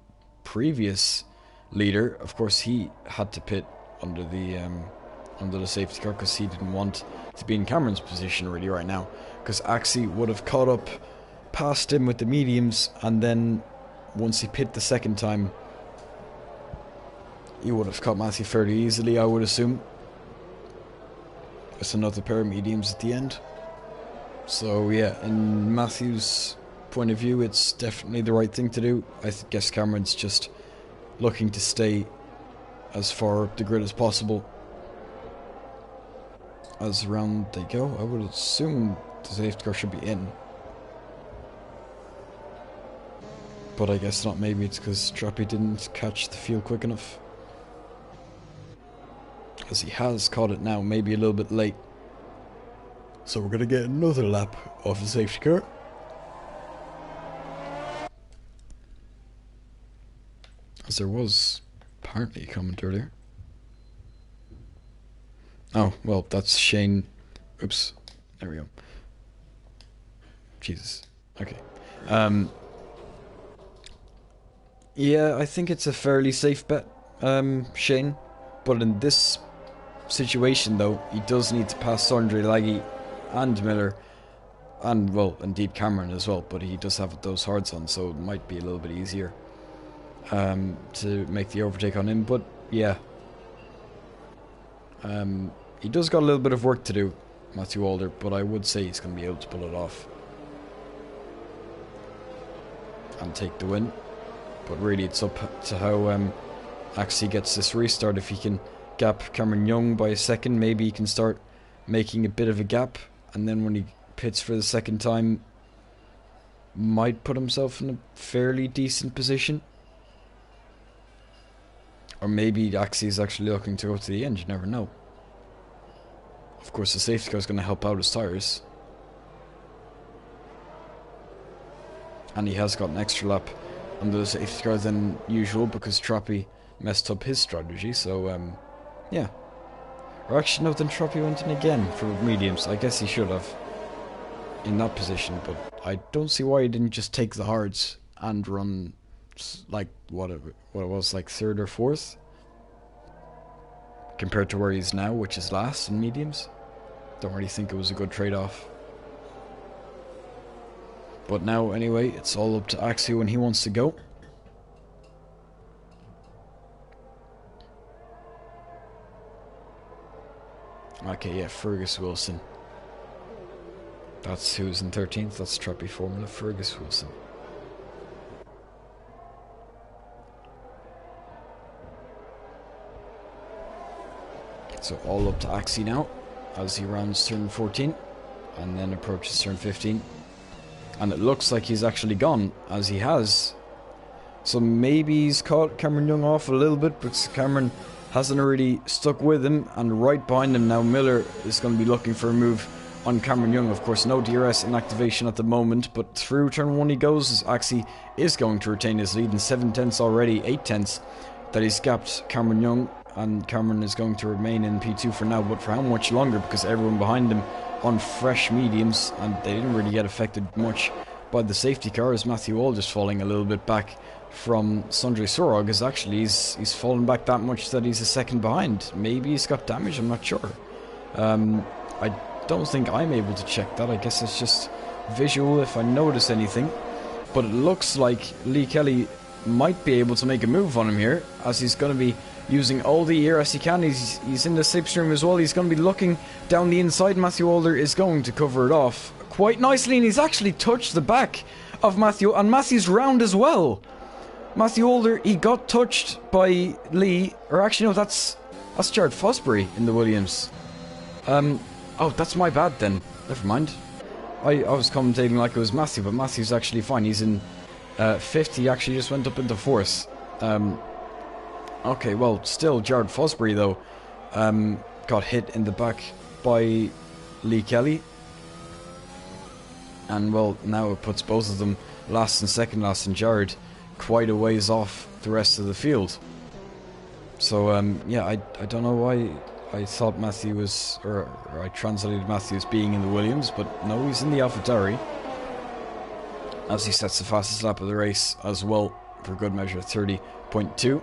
S1: previous leader, of course, he had to pit under the safety car because he didn't want to be in Cameron's position really right now, because Axie would have caught up past him with the mediums, and then once he pit the second time he would have caught Matthew fairly easily, I would assume. It's another pair of mediums at the end. So yeah, in Matthew's point of view, it's definitely the right thing to do. I guess Cameron's just looking to stay as far up the grid as possible as around they go. I would assume the safety car should be in, but I guess not. Maybe it's because Trappy didn't catch the field quick enough, as he has caught it now, maybe a little bit late. So we're going to get another lap of the safety car. As there was apparently a comment earlier. Oh, well, that's Shane. Oops. There we go. Jesus. Okay. Yeah, I think it's a fairly safe bet, Shane. But in this situation, though, he does need to pass Sondre, Laggy, and Miller, and, well, indeed Cameron as well. But he does have those hards on, so it might be a little bit easier to make the overtake on him. But, yeah. He does got a little bit of work to do, Matthew Alder, but I would say he's going to be able to pull it off and take the win. But really, it's up to how Axie gets this restart. If he can gap Cameron Young by a second, maybe he can start making a bit of a gap, and then when he pits for the second time, might put himself in a fairly decent position. Or maybe Axie is actually looking to go to the end, you never know. Of course, the safety car is going to help out his tyres. And he has got an extra lap under the safety car than usual because Trappy messed up his strategy, so yeah. Or actually no, then Trappy went in again for mediums. I guess he should have in that position, but I don't see why he didn't just take the hards and run like what it was, like third or fourth compared to where he is now, which is last in mediums. Don't really think it was a good trade-off. But now, anyway, it's all up to Axie when he wants to go. Okay, yeah, Fergus Wilson. That's who's in 13th. That's Trappy Formula, Fergus Wilson. So all up to Axie now, as he rounds turn 14, and then approaches turn 15. And it looks like he's actually gone, as he has. So maybe he's caught Cameron Young off a little bit, because Cameron hasn't really stuck with him. And right behind him now, Miller is going to be looking for a move on Cameron Young. Of course, no DRS in activation at the moment, but through turn 1 he goes, as Axie is going to retain his lead in 7 tenths already, 8 tenths that he's gapped Cameron Young. And Cameron is going to remain in P2 for now, but for how much longer? Because everyone behind him on fresh mediums, and they didn't really get affected much by the safety car, as Matthew All just falling a little bit back from Sondre Sorog, is actually he's fallen back that much that he's a second behind. Maybe he's got damage, I'm not sure. I don't think I'm able to check that. I guess it's just visual if I notice anything. But it looks like Lee Kelly might be able to make a move on him here, as he's going to be using all the ERS he can. He's in the slipstream as well. He's going to be looking down the inside. Matthew Alder is going to cover it off quite nicely, and he's actually touched the back of Matthew, and Matthew's round as well. Matthew Alder, he got touched by Lee, or actually no, that's Jared Fosbury in the Williams. Oh, that's my bad then. Never mind. I was commentating like it was Matthew, but Matthew's actually fine. He's in 5th. He actually just went up into 4th. Okay, well, still, Jared Fosbury, though, got hit in the back by Lee Kelly. And, well, now it puts both of them last and second last, and Jared quite a ways off the rest of the field. So, yeah, I don't know why I thought Matthew was, or I translated Matthew as being in the Williams, but no, he's in the AlphaTauri, as he sets the fastest lap of the race as well, for good measure, 30.2.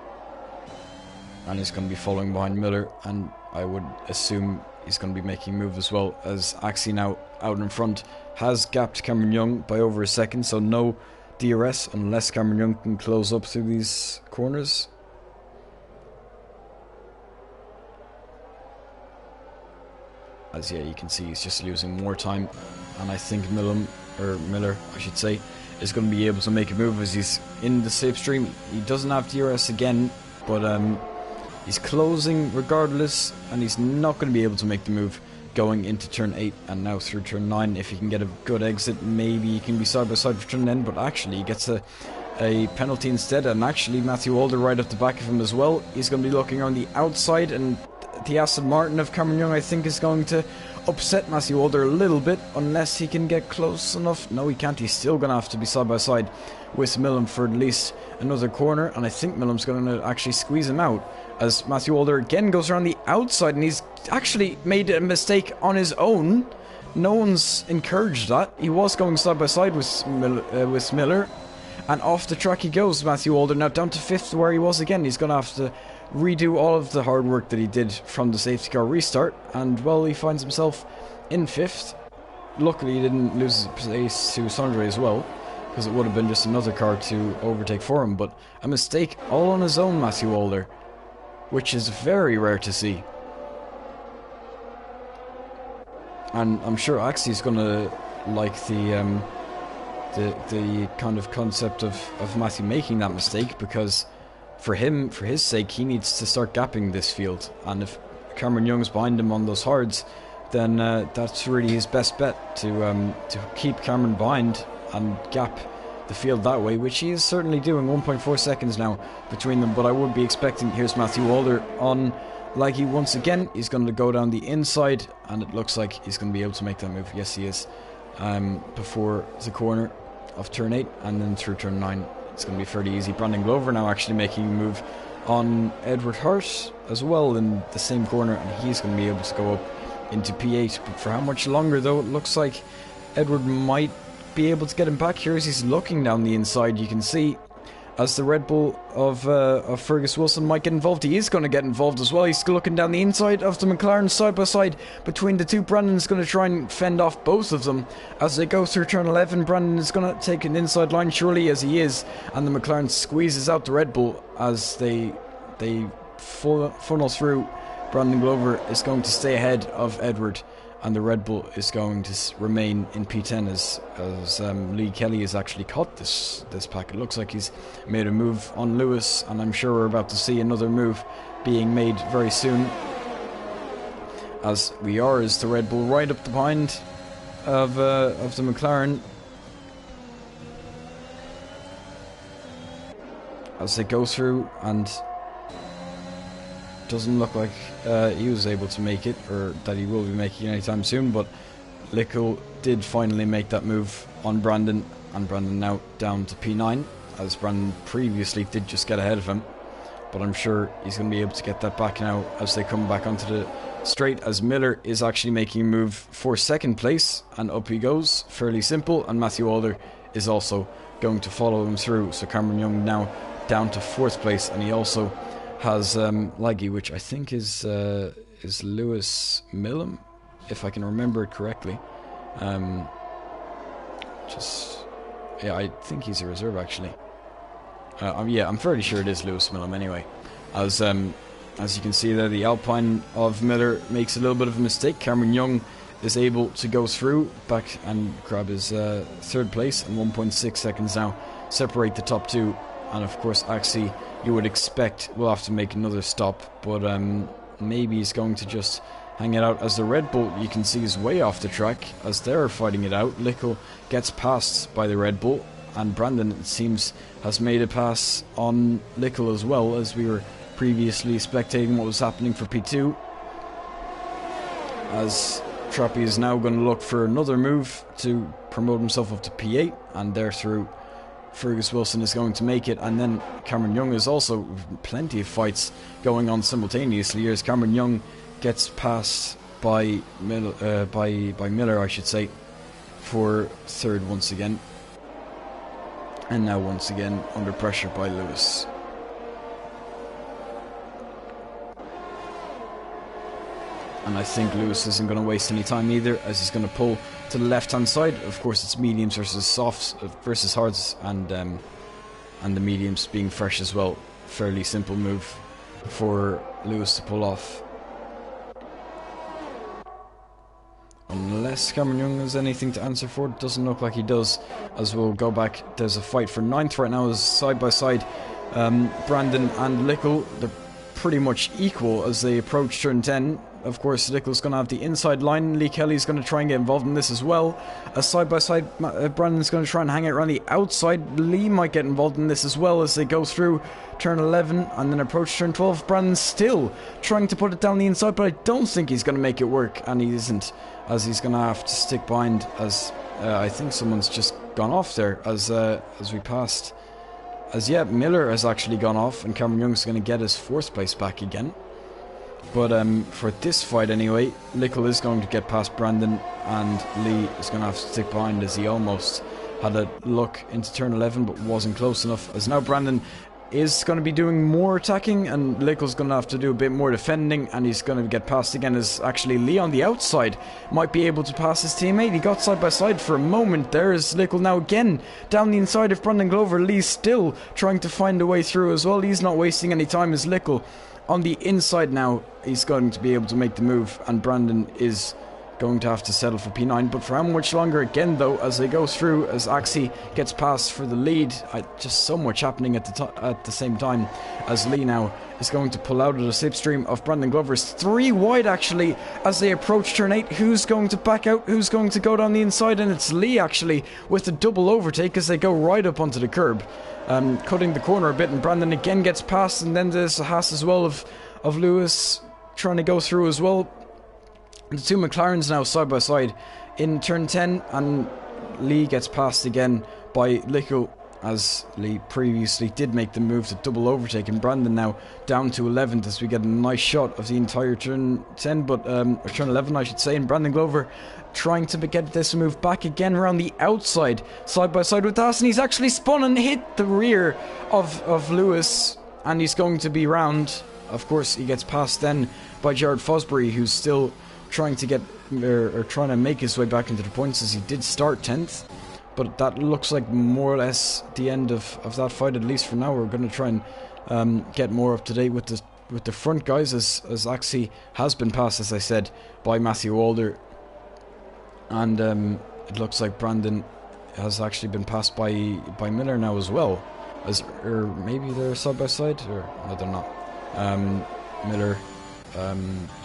S1: And he's going to be following behind Miller, and I would assume he's going to be making a move as well, as Axie now out in front has gapped Cameron Young by over a second, so no DRS unless Cameron Young can close up through these corners. As yeah, you can see he's just losing more time, and I think Miller, I should say, is going to be able to make a move as he's in the slipstream. He doesn't have DRS again, but he's closing regardless, and he's not going to be able to make the move going into turn 8 and now through turn 9. If he can get a good exit, maybe he can be side by side for turn 10, but actually he gets a penalty instead, and actually Matthew Alder right up the back of him as well. He's going to be looking on the outside, and the Aston Martin of Cameron Young, I think, is going to upset Matthew Walder a little bit, unless he can get close enough. No, he can't. He's still going to have to be side by side with Millam for at least another corner, and I think Millam's going to actually squeeze him out, as Matthew Walder again goes around the outside, and he's actually made a mistake on his own. No one's encouraged that. He was going side by side with Miller, and off the track he goes, Matthew Walder, now down to 5th where he was again. He's going to have to redo all of the hard work that he did from the safety car restart, and well, he finds himself in 5th. Luckily he didn't lose his place to Sondre as well, because it would have been just another car to overtake for him, but a mistake all on his own, Matthew Walder, which is very rare to see. And I'm sure Axie's gonna like the kind of concept of Matthew making that mistake, because for him, for his sake, he needs to start gapping this field, and if Cameron Young's behind him on those hards, then that's really his best bet to keep Cameron behind and gap the field that way, which he is certainly doing. 1.4 seconds now between them, but I would be expecting, here's Matthew Walder on Laggy once again. He's going to go down the inside, and it looks like he's going to be able to make that move. Yes, he is. Before the corner of turn 8, and then through turn 9. It's going to be fairly easy. Brandon Glover now actually making a move on Edward Hart as well in the same corner, and he's going to be able to go up into P8. But for how much longer, though? It looks like Edward might be able to get him back here as he's looking down the inside. You can see as the Red Bull of Fergus Wilson might get involved. He is going to get involved as well. He's looking down the inside of the McLaren side by side between the two. Brandon's going to try and fend off both of them as they go through turn 11. Brandon is going to take an inside line, surely, as he is, and the McLaren squeezes out the Red Bull as they funnel through. Brandon Glover is going to stay ahead of Edward, and the Red Bull is going to remain in P10 as Lee Kelly has actually caught this pack. It looks like he's made a move on Lewis, and I'm sure we're about to see another move being made very soon, as we are, as the Red Bull right up behind of the McLaren as they go through, and doesn't look like he was able to make it, or that he will be making it anytime soon, but Lickle did finally make that move on Brandon, and Brandon now down to P9, as Brandon previously did just get ahead of him, but I'm sure he's going to be able to get that back now as they come back onto the straight, as Miller is actually making a move for 2nd place, and up he goes, fairly simple, and Matthew Alder is also going to follow him through. So Cameron Young now down to 4th place, and he also has Laggy, which I think is Lewis Millam, if I can remember it correctly. Yeah, I think he's a reserve actually. Yeah, I'm fairly sure it is Lewis Millam anyway. As you can see there, the Alpine of Miller makes a little bit of a mistake. Cameron Young is able to go through back and grab his 3rd place, and 1.6 seconds now separate the top two. And of course, Axie, you would expect, will have to make another stop, but maybe he's going to just hang it out, as the Red Bull, you can see, is way off the track as they're fighting it out. Lickle gets passed by the Red Bull, and Brandon, it seems, has made a pass on Lickle as well, as we were previously spectating what was happening for P2. As Trappy is now going to look for another move to promote himself up to P8, and there through Fergus Wilson is going to make it, and then Cameron Young is also plenty of fights going on simultaneously as Cameron Young gets passed by Miller, I should say, for 3rd once again, and now once again under pressure by Lewis. And I think Lewis isn't going to waste any time either, as he's going to pull to the left-hand side. Of course, it's mediums versus softs versus hards, and the mediums being fresh as well. Fairly simple move for Lewis to pull off. Unless Cameron Young has anything to answer for, it doesn't look like he does, as we'll go back. There's a fight for 9th right now, as side by side Brandon and Lickle, they're pretty much equal as they approach turn 10. of course, Lickle's going to have the inside line. Lee Kelly's going to try and get involved in this as well. As side by side, Brandon's going to try and hang it around the outside. Lee might get involved in this as well as they go through turn 11 and then approach turn 12. Brandon's still trying to put it down the inside, but I don't think he's going to make it work, and he isn't, as he's going to have to stick behind, as I think someone's just gone off there as we passed. As yet, Miller has actually gone off, and Cameron Young's going to get his 4th place back again. But for this fight anyway, Lickle is going to get past Brandon, and Lee is going to have to stick behind, as he almost had a look into turn 11 but wasn't close enough. As now Brandon is going to be doing more attacking, and Lickle's going to have to do a bit more defending, and he's going to get past again, as actually Lee on the outside might be able to pass his teammate. He got side by side for a moment. There is Lickle now again down the inside of Brandon Glover. Lee's still trying to find a way through as well. He's not wasting any time as Lickle on the inside now. He's going to be able to make the move, and Brandon is going to have to settle for P9, but for how much longer again though, as they go through, as Axie gets past for the lead. Just so much happening at the same time, as Lee now is going to pull out of the slipstream of Brandon Glover's 3 wide actually as they approach turn 8. Who's going to back out? Who's going to go down the inside? And it's Lee actually with the double overtake as they go right up onto the curb, cutting the corner a bit, and Brandon again gets past, and then there's a Haas as well of Lewis trying to go through as well. The 2 McLarens now side by side in turn 10, and Lee gets passed again by Lickle, as Lee previously did make the move to double overtake, and Brandon now down to 11th as we get a nice shot of the entire turn 10, but or turn 11 I should say, and Brandon Glover trying to get this move back again around the outside, side by side with Das, and he's actually spun and hit the rear of Lewis, and he's going to be round. Of course, he gets passed then by Jared Fosbury, who's still trying to get or trying to make his way back into the points, as he did start 10th, but that looks like more or less the end of that fight, at least for now. We're going to try and get more up to date with the front guys, as Axie has been passed, as I said, by Matthew Walder, and it looks like Brandon has actually been passed by Miller now as well, or maybe they're side by side, or no, they're not. Miller,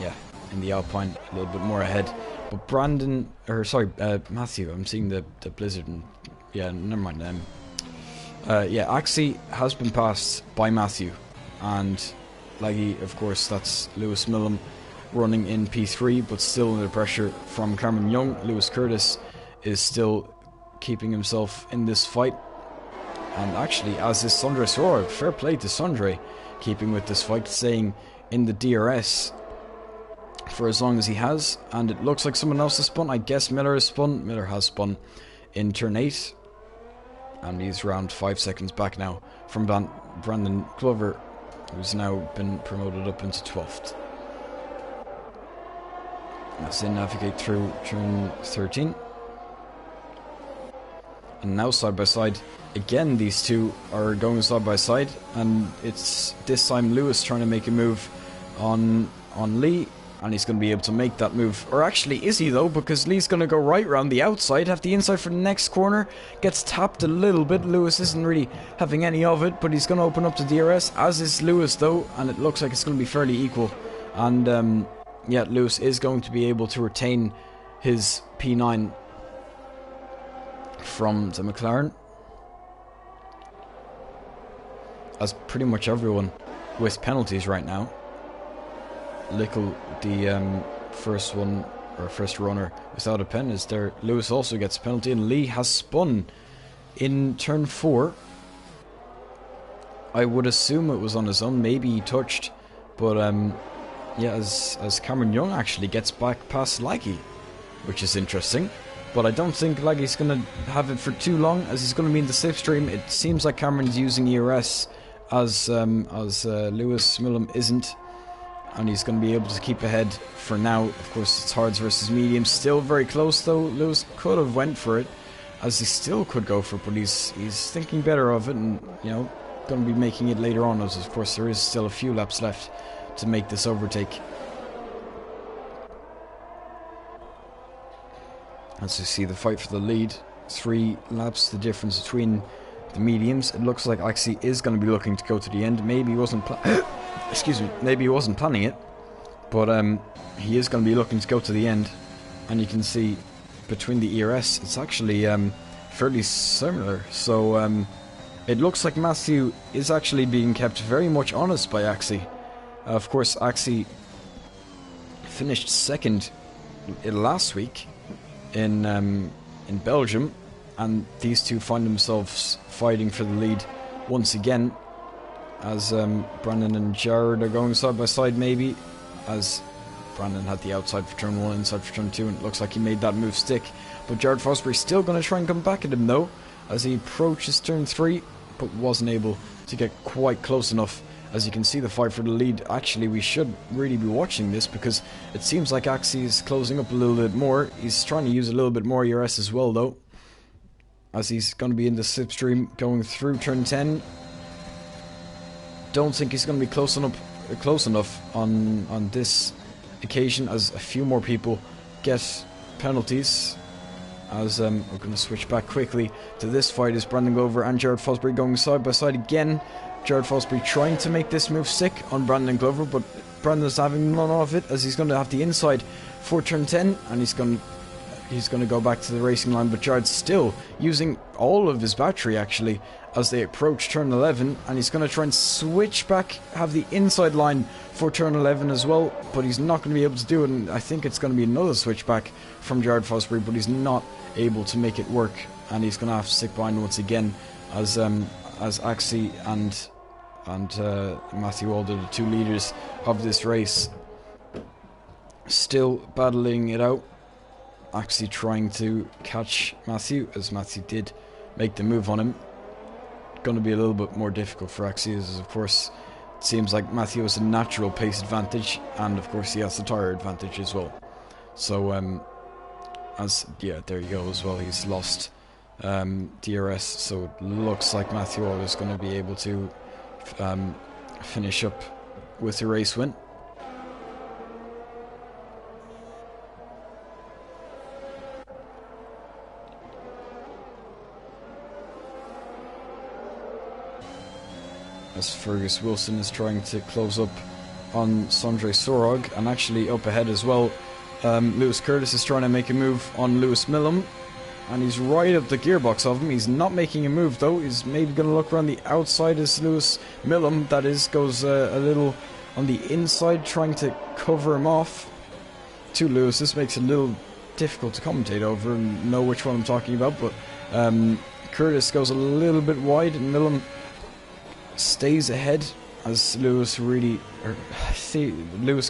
S1: yeah, in the Alpine, a little bit more ahead. But Matthew, I'm seeing the Blizzard, and yeah, never mind. Yeah, Axie has been passed by Matthew, and Laggy, of course, that's Lewis Millum running in P3, but still under pressure from Cameron Young. Lewis Curtis is still keeping himself in this fight, and actually, as is Sondre Sora. Fair play to Sondre, keeping with this fight, staying in the DRS for as long as he has. And it looks like someone else has spun. I guess Miller has spun. Miller has spun in turn 8, and he's around 5 seconds back now from Brandon Glover, who's now been promoted up into 12th. As they navigate through turn 13, and now side by side again, these two are going side by side, and it's this time Lewis trying to make a move on Lee, and he's going to be able to make that move. Or actually, is he though? Because Lee's going to go right round the outside, have the inside for the next corner, gets tapped a little bit. Lewis isn't really having any of it, but he's going to open up the DRS, as is Lewis though, and it looks like it's going to be fairly equal. And yeah, Lewis is going to be able to retain his P9 from the McLaren, as pretty much everyone with penalties right now. Lickle, the first runner without a pen, is there. Lewis also gets a penalty, and Lee has spun in turn 4. I would assume it was on his own, maybe he touched, but yeah, as Cameron Young actually gets back past Laggy, which is interesting. But I don't think Laggy's going to have it for too long, as he's going to be in the slipstream. It seems like Cameron's using ERS, as Lewis Millum isn't, and he's going to be able to keep ahead for now. Of course, it's hards versus mediums, still very close though. Lewis could have went for it, as he still could go for it, but he's thinking better of it, and you know, going to be making it later on, as of course there is still a few laps left to make this overtake. As you see the fight for the lead, 3 laps the difference between the mediums. It looks like Axie is going to be looking to go to the end. Maybe he wasn't excuse me, maybe he wasn't planning it, But he is going to be looking to go to the end. And you can see between the ERS, it's actually fairly similar. So it looks like Matthew is actually being kept very much honest by Axie. Of course, Axie finished second last week in Belgium, and these two find themselves fighting for the lead once again, as Brandon and Jared are going side by side, maybe, as Brandon had the outside for turn 1, inside for turn 2, and it looks like he made that move stick. But Jared Fosbury's still going to try and come back at him though, as he approaches turn 3, but wasn't able to get quite close enough. As you can see, the fight for the lead, actually we should really be watching this, because it seems like Axie is closing up a little bit more. He's trying to use a little bit more ERS as well though, as he's going to be in the slipstream going through turn 10. Don't think he's going to be close enough on this occasion, as a few more people get penalties. As we're going to switch back quickly to this fight, as Brandon Glover and Jared Fosbury going side by side again. Jared Fosbury trying to make this move stick on Brandon Glover, but Brandon's having none of it, as he's going to have the inside for turn 10, and he's going to go back to the racing line. But Jared's still using all of his battery actually as they approach turn 11, and he's going to try and switch back, have the inside line for turn 11 as well, but he's not going to be able to do it. And I think it's going to be another switchback from Jared Fosbury, but he's not able to make it work, and he's going to have to stick behind once again, as Axie and Matthew Alder, the two leaders of this race, still battling it out. Axie trying to catch Matthew, as Matthew did make the move on him. Going to be a little bit more difficult for Axie, as of course it seems like Matthew has a natural pace advantage, and of course he has the tyre advantage as well. So yeah, there you go as well, he's lost DRS, so it looks like Matthew Alder is going to be able to finish up with the race win. As Fergus Wilson is trying to close up on Sondre Sorog, and actually up ahead as well, Lewis Curtis is trying to make a move on Lewis Millam, and he's right up the gearbox of him. He's not making a move though. He's maybe going to look around the outside as Lewis Millam, that is, goes a little on the inside, trying to cover him off to Lewis. This makes it a little difficult to commentate over and know which one I'm talking about, but Curtis goes a little bit wide, and Millam stays ahead, as Lewis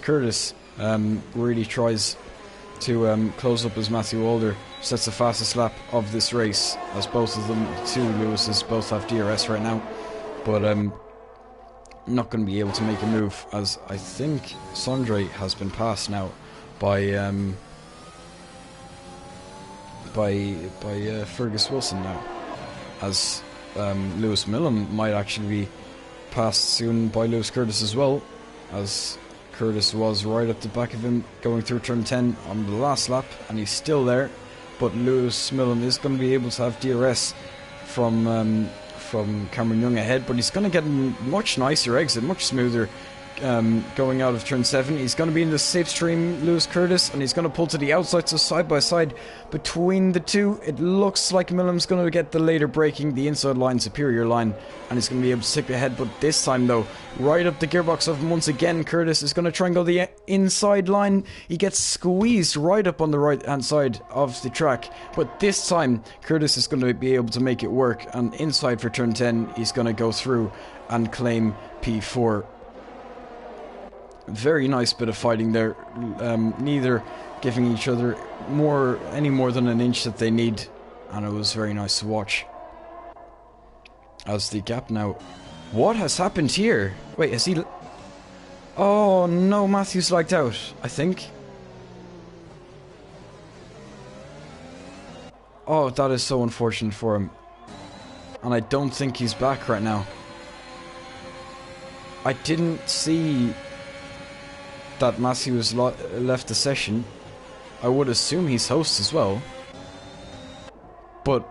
S1: Curtis really tries to close up, as Matthew Alder sets the fastest lap of this race, as both of them, the two Lewises, both have DRS right now, but not going to be able to make a move, as I think Sondre has been passed now by Fergus Wilson now, as Lewis Millam might actually be passed soon by Lewis Curtis as well, as Curtis was right at the back of him going through turn 10 on the last lap, and he's still there. But Lewis Millam is going to be able to have DRS from Cameron Young ahead, but he's going to get a much nicer exit, much smoother, going out of turn 7. He's going to be in the safe stream, Lewis Curtis, and he's going to pull to the outside, so side by side between the two. It looks like Millam's going to get the later braking, the inside line, superior line, and he's going to be able to stick ahead. But this time though, right up the gearbox of him once again, Curtis is going to try and go the inside line. He gets squeezed right up on the right hand side of the track, but this time Curtis is going to be able to make it work, and inside for turn 10 he's going to go through and claim P4. Very nice bit of fighting there, neither giving each other any more than an inch that they need, and it was very nice to watch. As the gap now, what has happened here? Wait, has he? Oh no, Matthew's lagged out, I think. Oh, that is so unfortunate for him, and I don't think he's back right now. I didn't see that Matthew has left the session. I would assume he's host as well. But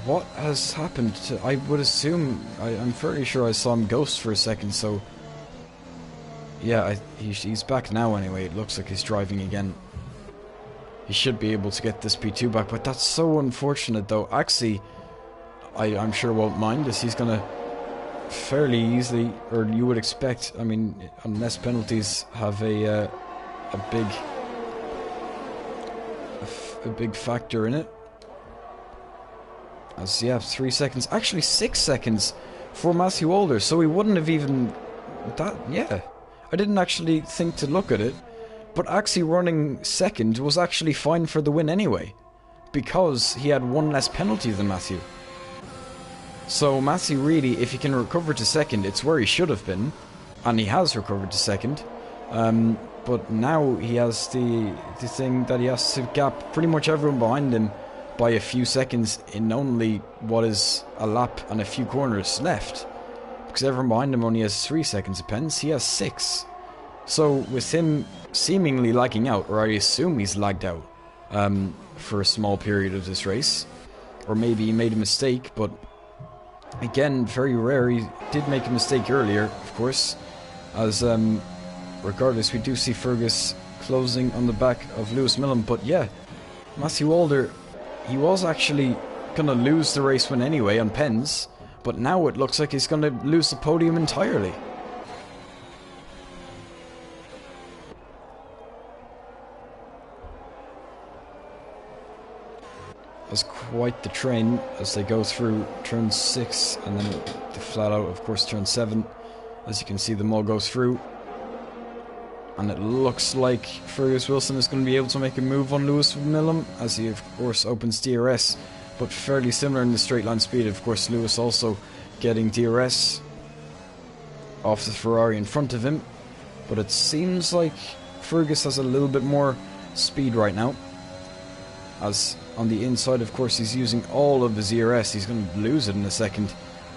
S1: what has happened to... I would assume... I'm fairly sure I saw him ghost for a second, so... Yeah, he's back now anyway. It looks like he's driving again. He should be able to get this P2 back, but that's so unfortunate though. Axie, I'm sure won't mind as he's gonna fairly easily, or you would expect, I mean, unless penalties have a big factor in it. As, yeah, 3 seconds, actually 6 seconds for Matthew Alder, so he wouldn't have even, yeah. I didn't actually think to look at it, but Axie running second was actually fine for the win anyway, because he had one less penalty than Matthew. So Matthew really, if he can recover to second, it's where he should have been, and he has recovered to second. But now he has the thing that he has to gap pretty much everyone behind him by a few seconds in only what is a lap and a few corners left. Because everyone behind him only has 3 seconds apiece, he has 6. So with him seemingly lagging out, or I assume he's lagged out for a small period of this race, or maybe he made a mistake, but again, very rare. He did make a mistake earlier, of course, as regardless, we do see Fergus closing on the back of Lewis Millam. But yeah, Matthew Alder, he was actually going to lose the race win anyway on pens, but now it looks like he's going to lose the podium entirely. That's quite the train as they go through turn 6 and then the flat out, of course, turn 7. As you can see, them all go through. And it looks like Fergus Wilson is going to be able to make a move on Lewis Millam as he, of course, opens DRS. But fairly similar in the straight line speed. Of course, Lewis also getting DRS off the Ferrari in front of him. But it seems like Fergus has a little bit more speed right now. As on the inside, of course, he's using all of his ERS. He's going to lose it in a second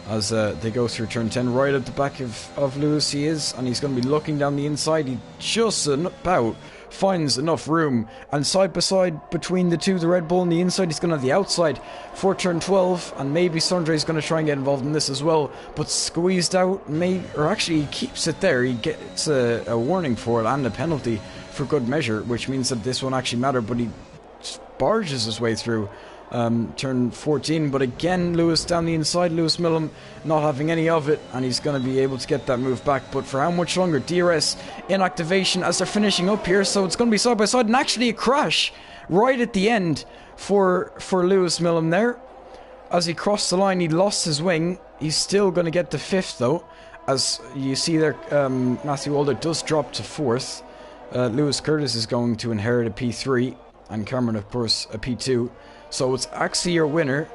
S1: as they go through turn 10. Right at the back of Lewis he is, and he's going to be looking down the inside. He just about finds enough room, and side by side between the two, the Red Bull and the inside, he's going to have the outside for turn 12, and maybe Sondre's going to try and get involved in this as well, but squeezed out, or actually he keeps it there. He gets a warning for it and a penalty for good measure, which means that this won't actually matter, but he barges his way through turn 14, but again Lewis down the inside, Lewis Millam not having any of it, and he's going to be able to get that move back, but for how much longer? DRS in activation as they're finishing up here, so it's going to be side by side, and actually a crash right at the end for Lewis Millam there. As he crossed the line, he lost his wing. He's still going to get to 5th though, as you see there. Matthew Alder does drop to 4th. Lewis Curtis is going to inherit a P3, and Cameron, of course, a P2. So it's actually your winner.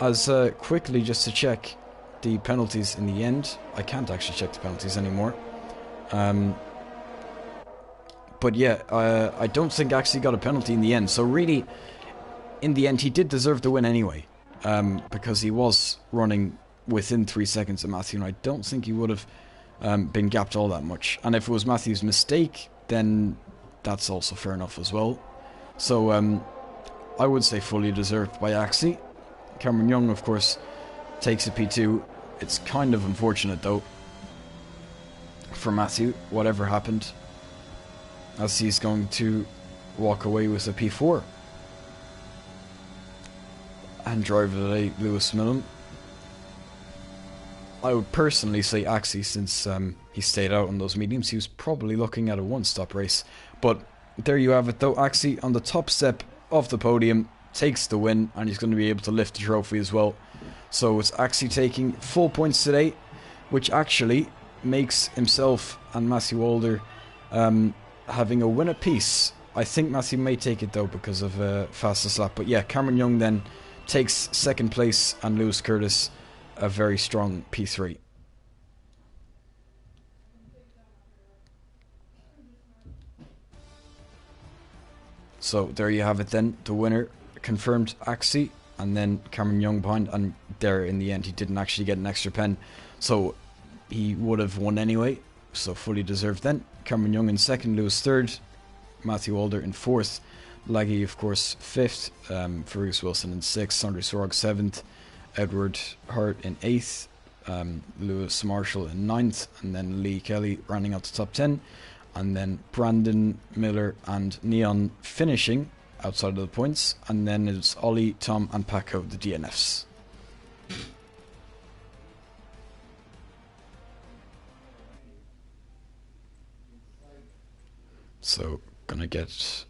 S1: As quickly, just to check the penalties in the end. I can't actually check the penalties anymore. But yeah, I don't think Axie got a penalty in the end. So really, in the end, he did deserve the win anyway. Because he was running within 3 seconds of Matthew, and I don't think he would have been gapped all that much. And if it was Matthew's mistake, then that's also fair enough as well. So I would say fully deserved by Axie. Cameron Young, of course, takes a P2. It's kind of unfortunate though for Matthew, whatever happened, as he's going to walk away with a P4. And driver today, Lewis Millam. I would personally say Axie, since he stayed out on those mediums. He was probably looking at a one-stop race. But there you have it though. Axie on the top step of the podium takes the win, and he's going to be able to lift the trophy as well. So it's Axie taking full points today, which actually makes himself and Matthew Alder having a win apiece. I think Matthew may take it though because of fastest lap. But yeah, Cameron Young then takes 2nd place, and Lewis Curtis a very strong P3. So there you have it then. The winner confirmed, Axie, and then Cameron Young behind, and there in the end he didn't actually get an extra pen, so he would have won anyway, so fully deserved then. Cameron Young in 2nd, Lewis 3rd, Matthew Alder in 4th, Laggy of course 5th, Fergus Wilson in 6th, Sondre Sorg 7th, Edward Hart in 8th, Lewis Marshall in 9th, and then Lee Kelly rounding out the top 10, and then Brandon Miller and Neon finishing outside of the points, and then it's Ollie, Tom and Paco, the DNFs. So, gonna get...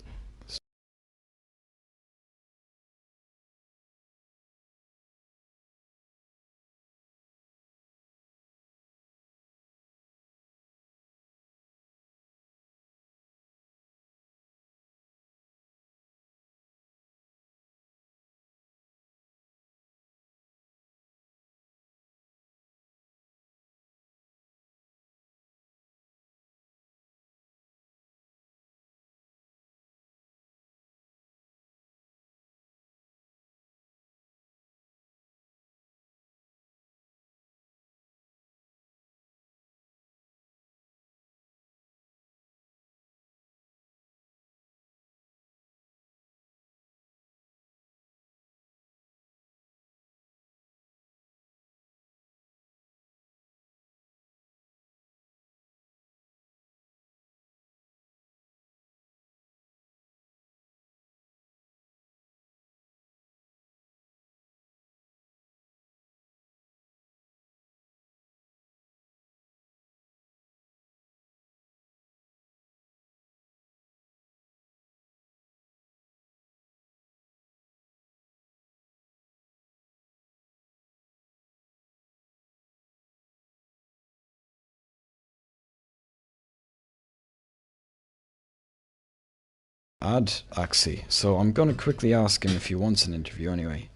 S1: Add Axie. So I'm gonna quickly ask him if he wants an interview anyway.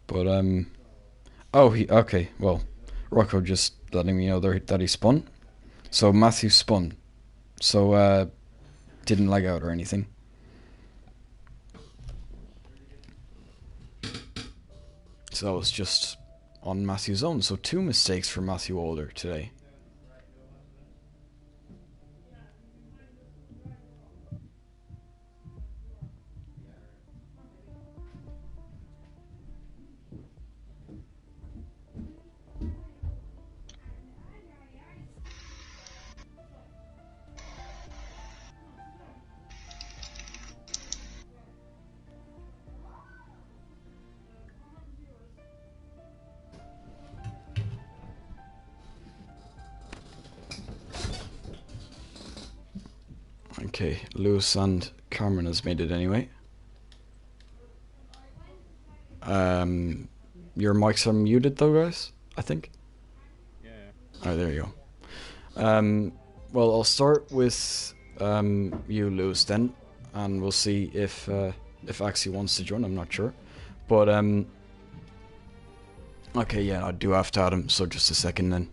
S1: But oh, okay. Well, Rocco just letting me know that he spun. So Matthew spun. So didn't lag out or anything. So that was just on Matthew's own. So 2 mistakes for Matthew Older today. Okay, Lewis and Cameron has made it anyway. Your mics are muted though, guys, I think?
S2: Yeah.
S1: Oh, there you go. Well, I'll start with you, Lewis, then, and we'll see if Axie wants to join, I'm not sure. But, okay, yeah, I do have to add him, so just a second then.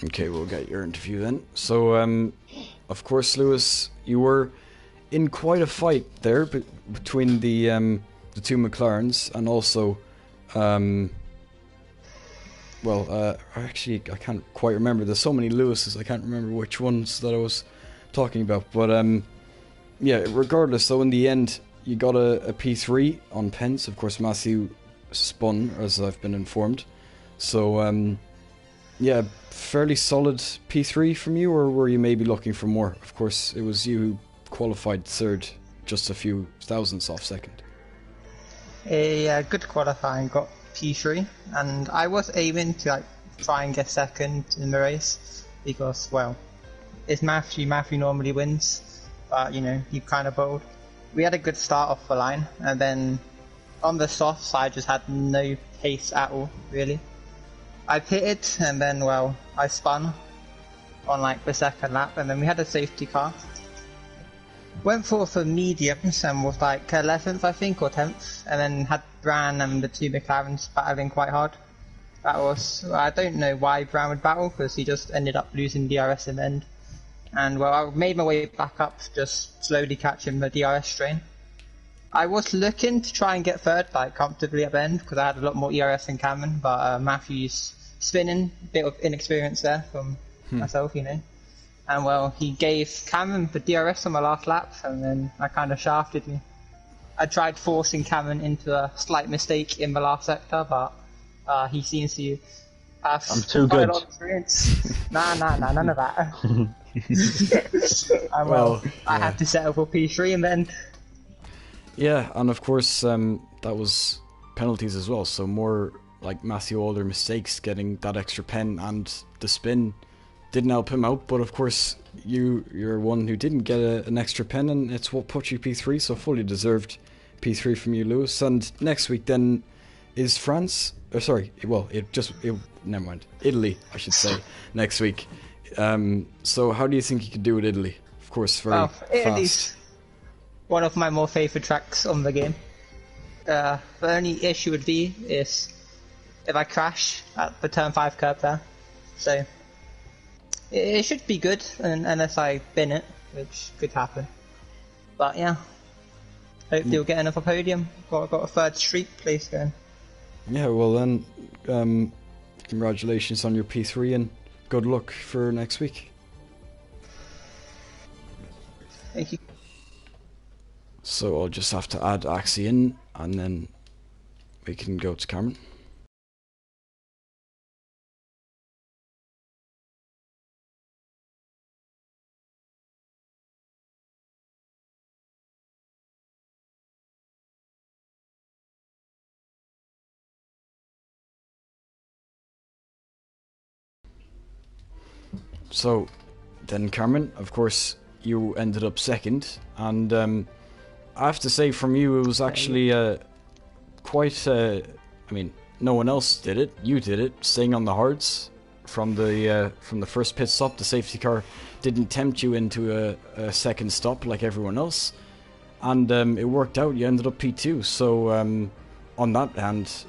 S1: Okay, we'll get your interview then. So, of course, Lewis, you were in quite a fight there between the 2 McLarens, and also, actually, I can't quite remember. There's so many Lewises, I can't remember which ones that I was talking about. But, yeah, regardless, though, in the end, you got a P3 on Pence. Of course, Matthew spun, as I've been informed. So, yeah, fairly solid P3 from you, or were you maybe looking for more? Of course, it was you who qualified 3rd, just a few thousandths off 2nd.
S3: A good qualifying, got P3, and I was aiming to try and get 2nd in the race, because, well, it's Matthew normally wins, but you kind of bowled. We had a good start off the line, and then on the softs I just had no pace at all, really. I pitted, and then, well, I spun on the 2nd lap, and then we had a safety car. Went for mediums and was 11th, I think, or 10th, and then had Bran and the 2 McLarens battling quite hard. I don't know why Bran would battle, because he just ended up losing DRS in the end. And, well, I made my way back up, just slowly catching the DRS strain. I was looking to try and get third, like, comfortably at the end, because I had a lot more ERS than Cameron, but Matthew's spinning, a bit of inexperience there from myself, you know. And, well, he gave Cameron the DRS on my last lap, and then I kind of shafted him. I tried forcing Cameron into a slight mistake in the last sector, but he seems to have
S2: I'm too
S3: quite
S2: good.
S3: a lot of experience. Nah, none of that. I had to settle for P3 and then...
S1: Yeah, and of course, that was penalties as well, so more like Matthew Alder mistakes, getting that extra pen and the spin didn't help him out, but of course you're one who didn't get an extra pen, and it's what put you P3, so fully deserved P3 from you, Lewis. And next week then is France, never mind, Italy, I should say, next week. So how do you think you could do with Italy? Of course, very fast.
S3: One of my more favourite tracks on the game. The only issue would be is if I crash at the turn 5 curb there. So it should be good unless I bin it, which could happen. But yeah, hopefully we'll get another podium. Got a third street place going.
S1: Yeah, well then, congratulations on your P3 and good luck for next week.
S3: Thank you.
S1: So I'll just have to add Axie in, and then we can go to Cameron. So then, Cameron, of course, you ended up second, and I have to say, from you, it was actually quite. I mean, no one else did it. You did it, staying on the hards from the first pit stop. The safety car didn't tempt you into a second stop like everyone else, and it worked out. You ended up P2. So on that hand,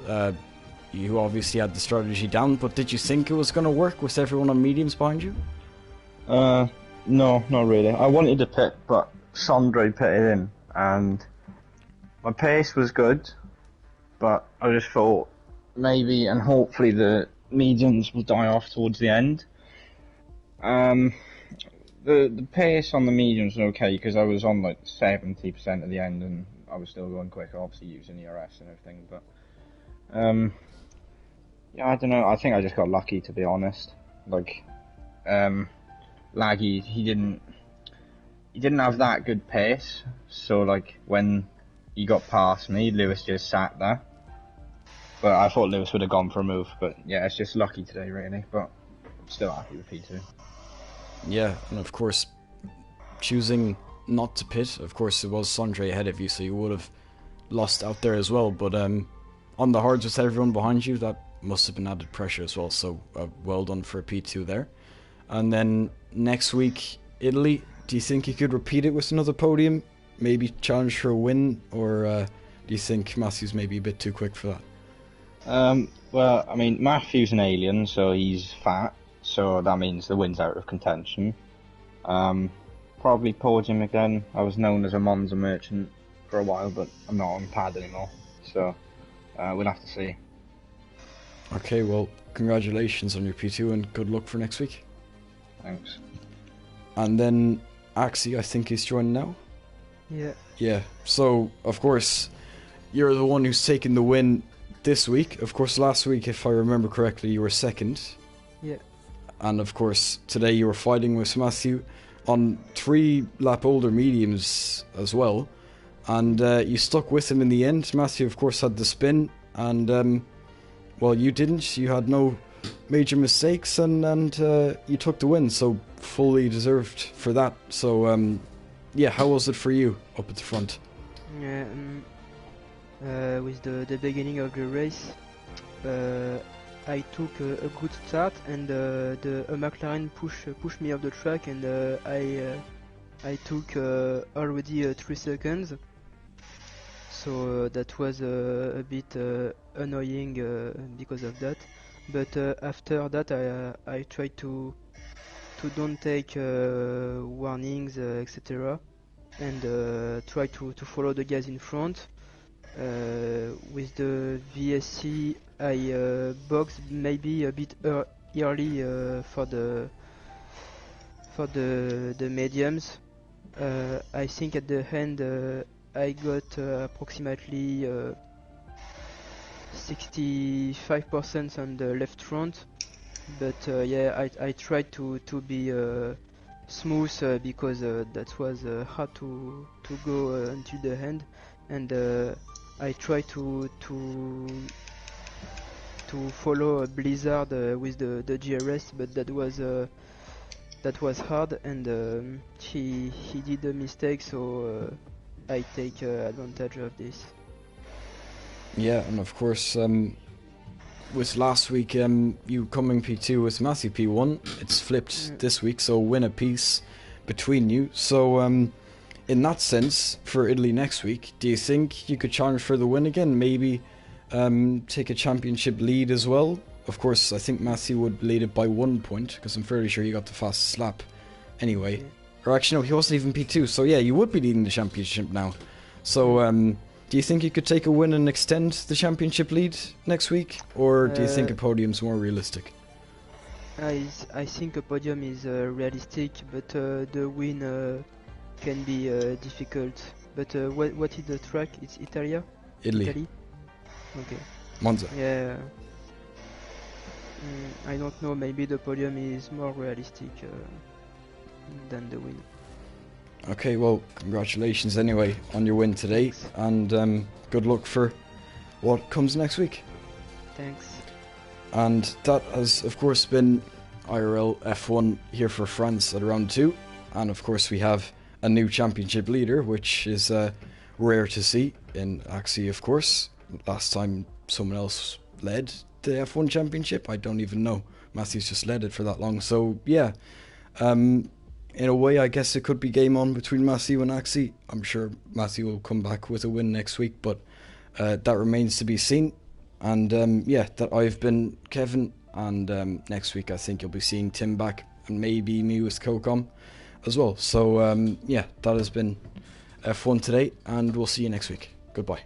S1: you obviously had the strategy down. But did you think it was going to work with everyone on mediums behind you?
S2: No, not really. I wanted to pit, but Sondre pitted in. And my pace was good, but I just thought maybe and hopefully the mediums will die off towards the end. The pace on the mediums was okay because I was on like 70% at the end and I was still going quicker, obviously using ERS and everything. But yeah, I don't know. I think I just got lucky, to be honest. Like Laggy, he didn't have that good pace, so like when he got past me, Lewis just sat there. But I thought Lewis would have gone for a move, but yeah, it's just lucky today really, but I'm still happy with P2.
S1: Yeah, and of course, choosing not to pit, of course it was Sondre ahead of you, so you would have lost out there as well, but on the hards with everyone behind you, that must have been added pressure as well, so well done for a P2 there. And then next week, Italy. Do you think you could repeat it with another podium? Maybe challenge for a win? Or do you think Matthew's maybe a bit too quick for that?
S2: Well, I mean, Matthew's an alien, so he's fat. So that means the win's out of contention. Probably podium again. I was known as a Monza merchant for a while, but I'm not on pad anymore. So we'll have to see.
S1: Okay, well, congratulations on your P2 and good luck for next week.
S2: Thanks.
S1: And then Axie, I think, is joining now.
S4: Yeah.
S1: Yeah. So, of course, you're the one who's taken the win this week. Of course, last week, if I remember correctly, you were second.
S4: Yeah.
S1: And of course, today you were fighting with Matthew on 3 lap older mediums as well. And you stuck with him in the end. Matthew, of course, had the spin. And, well, you didn't. You had no major mistakes. And you took the win. So, fully deserved for that. So, yeah, how was it for you up at the front?
S4: Yeah, with the beginning of the race, I took a good start, and the McLaren pushed me off the track, and I took already 3 seconds. So that was a bit annoying because of that. But after that, I tried to don't take warnings, etc. and try to follow the guys in front. With the VSC, I boxed maybe a bit early for the mediums. I think at the end I got approximately 65% on the left front, but yeah, I tried to be smooth because that was hard to go until the end, and I tried to follow Blizzard with the GRS, but that was hard, and he did a mistake, so I take advantage of this.
S1: Yeah, and of course, with last week you coming P2 with Matthew P1, it's flipped this week, so win a piece between you. So in that sense, for Italy next week, do you think you could challenge for the win again? Maybe take a championship lead as well? Of course, I think Matthew would lead it by 1 point, because I'm fairly sure he got the fastest lap anyway.
S4: Yeah.
S1: Or actually, no, he wasn't even P2, so yeah, you would be leading the championship now. So do you think you could take a win and extend the championship lead next week? Or do you think a podium's more realistic?
S4: I think a podium is realistic, but the win can be difficult. But what is the track? It's Italia?
S1: Italy.
S4: Okay.
S1: Monza.
S4: Yeah. I don't know, maybe the podium is more realistic than the win.
S1: Okay, well, congratulations anyway on your win today, and good luck for what comes next week.
S4: Thanks.
S1: And that has, of course, been IRL F1 here for France at round 2. And of course, we have a new championship leader, which is rare to see in Axie, of course. Last time someone else led the F1 championship, I don't even know. Matthew's just led it for that long. So, yeah, in a way, I guess it could be game on between Matthew and Axie. I'm sure Matthew will come back with a win next week, but that remains to be seen. And yeah, that I've been Kevin, and next week I think you'll be seeing Tim back, and maybe me with CoCom as well. So yeah, that has been F1 today, and we'll see you next week. Goodbye.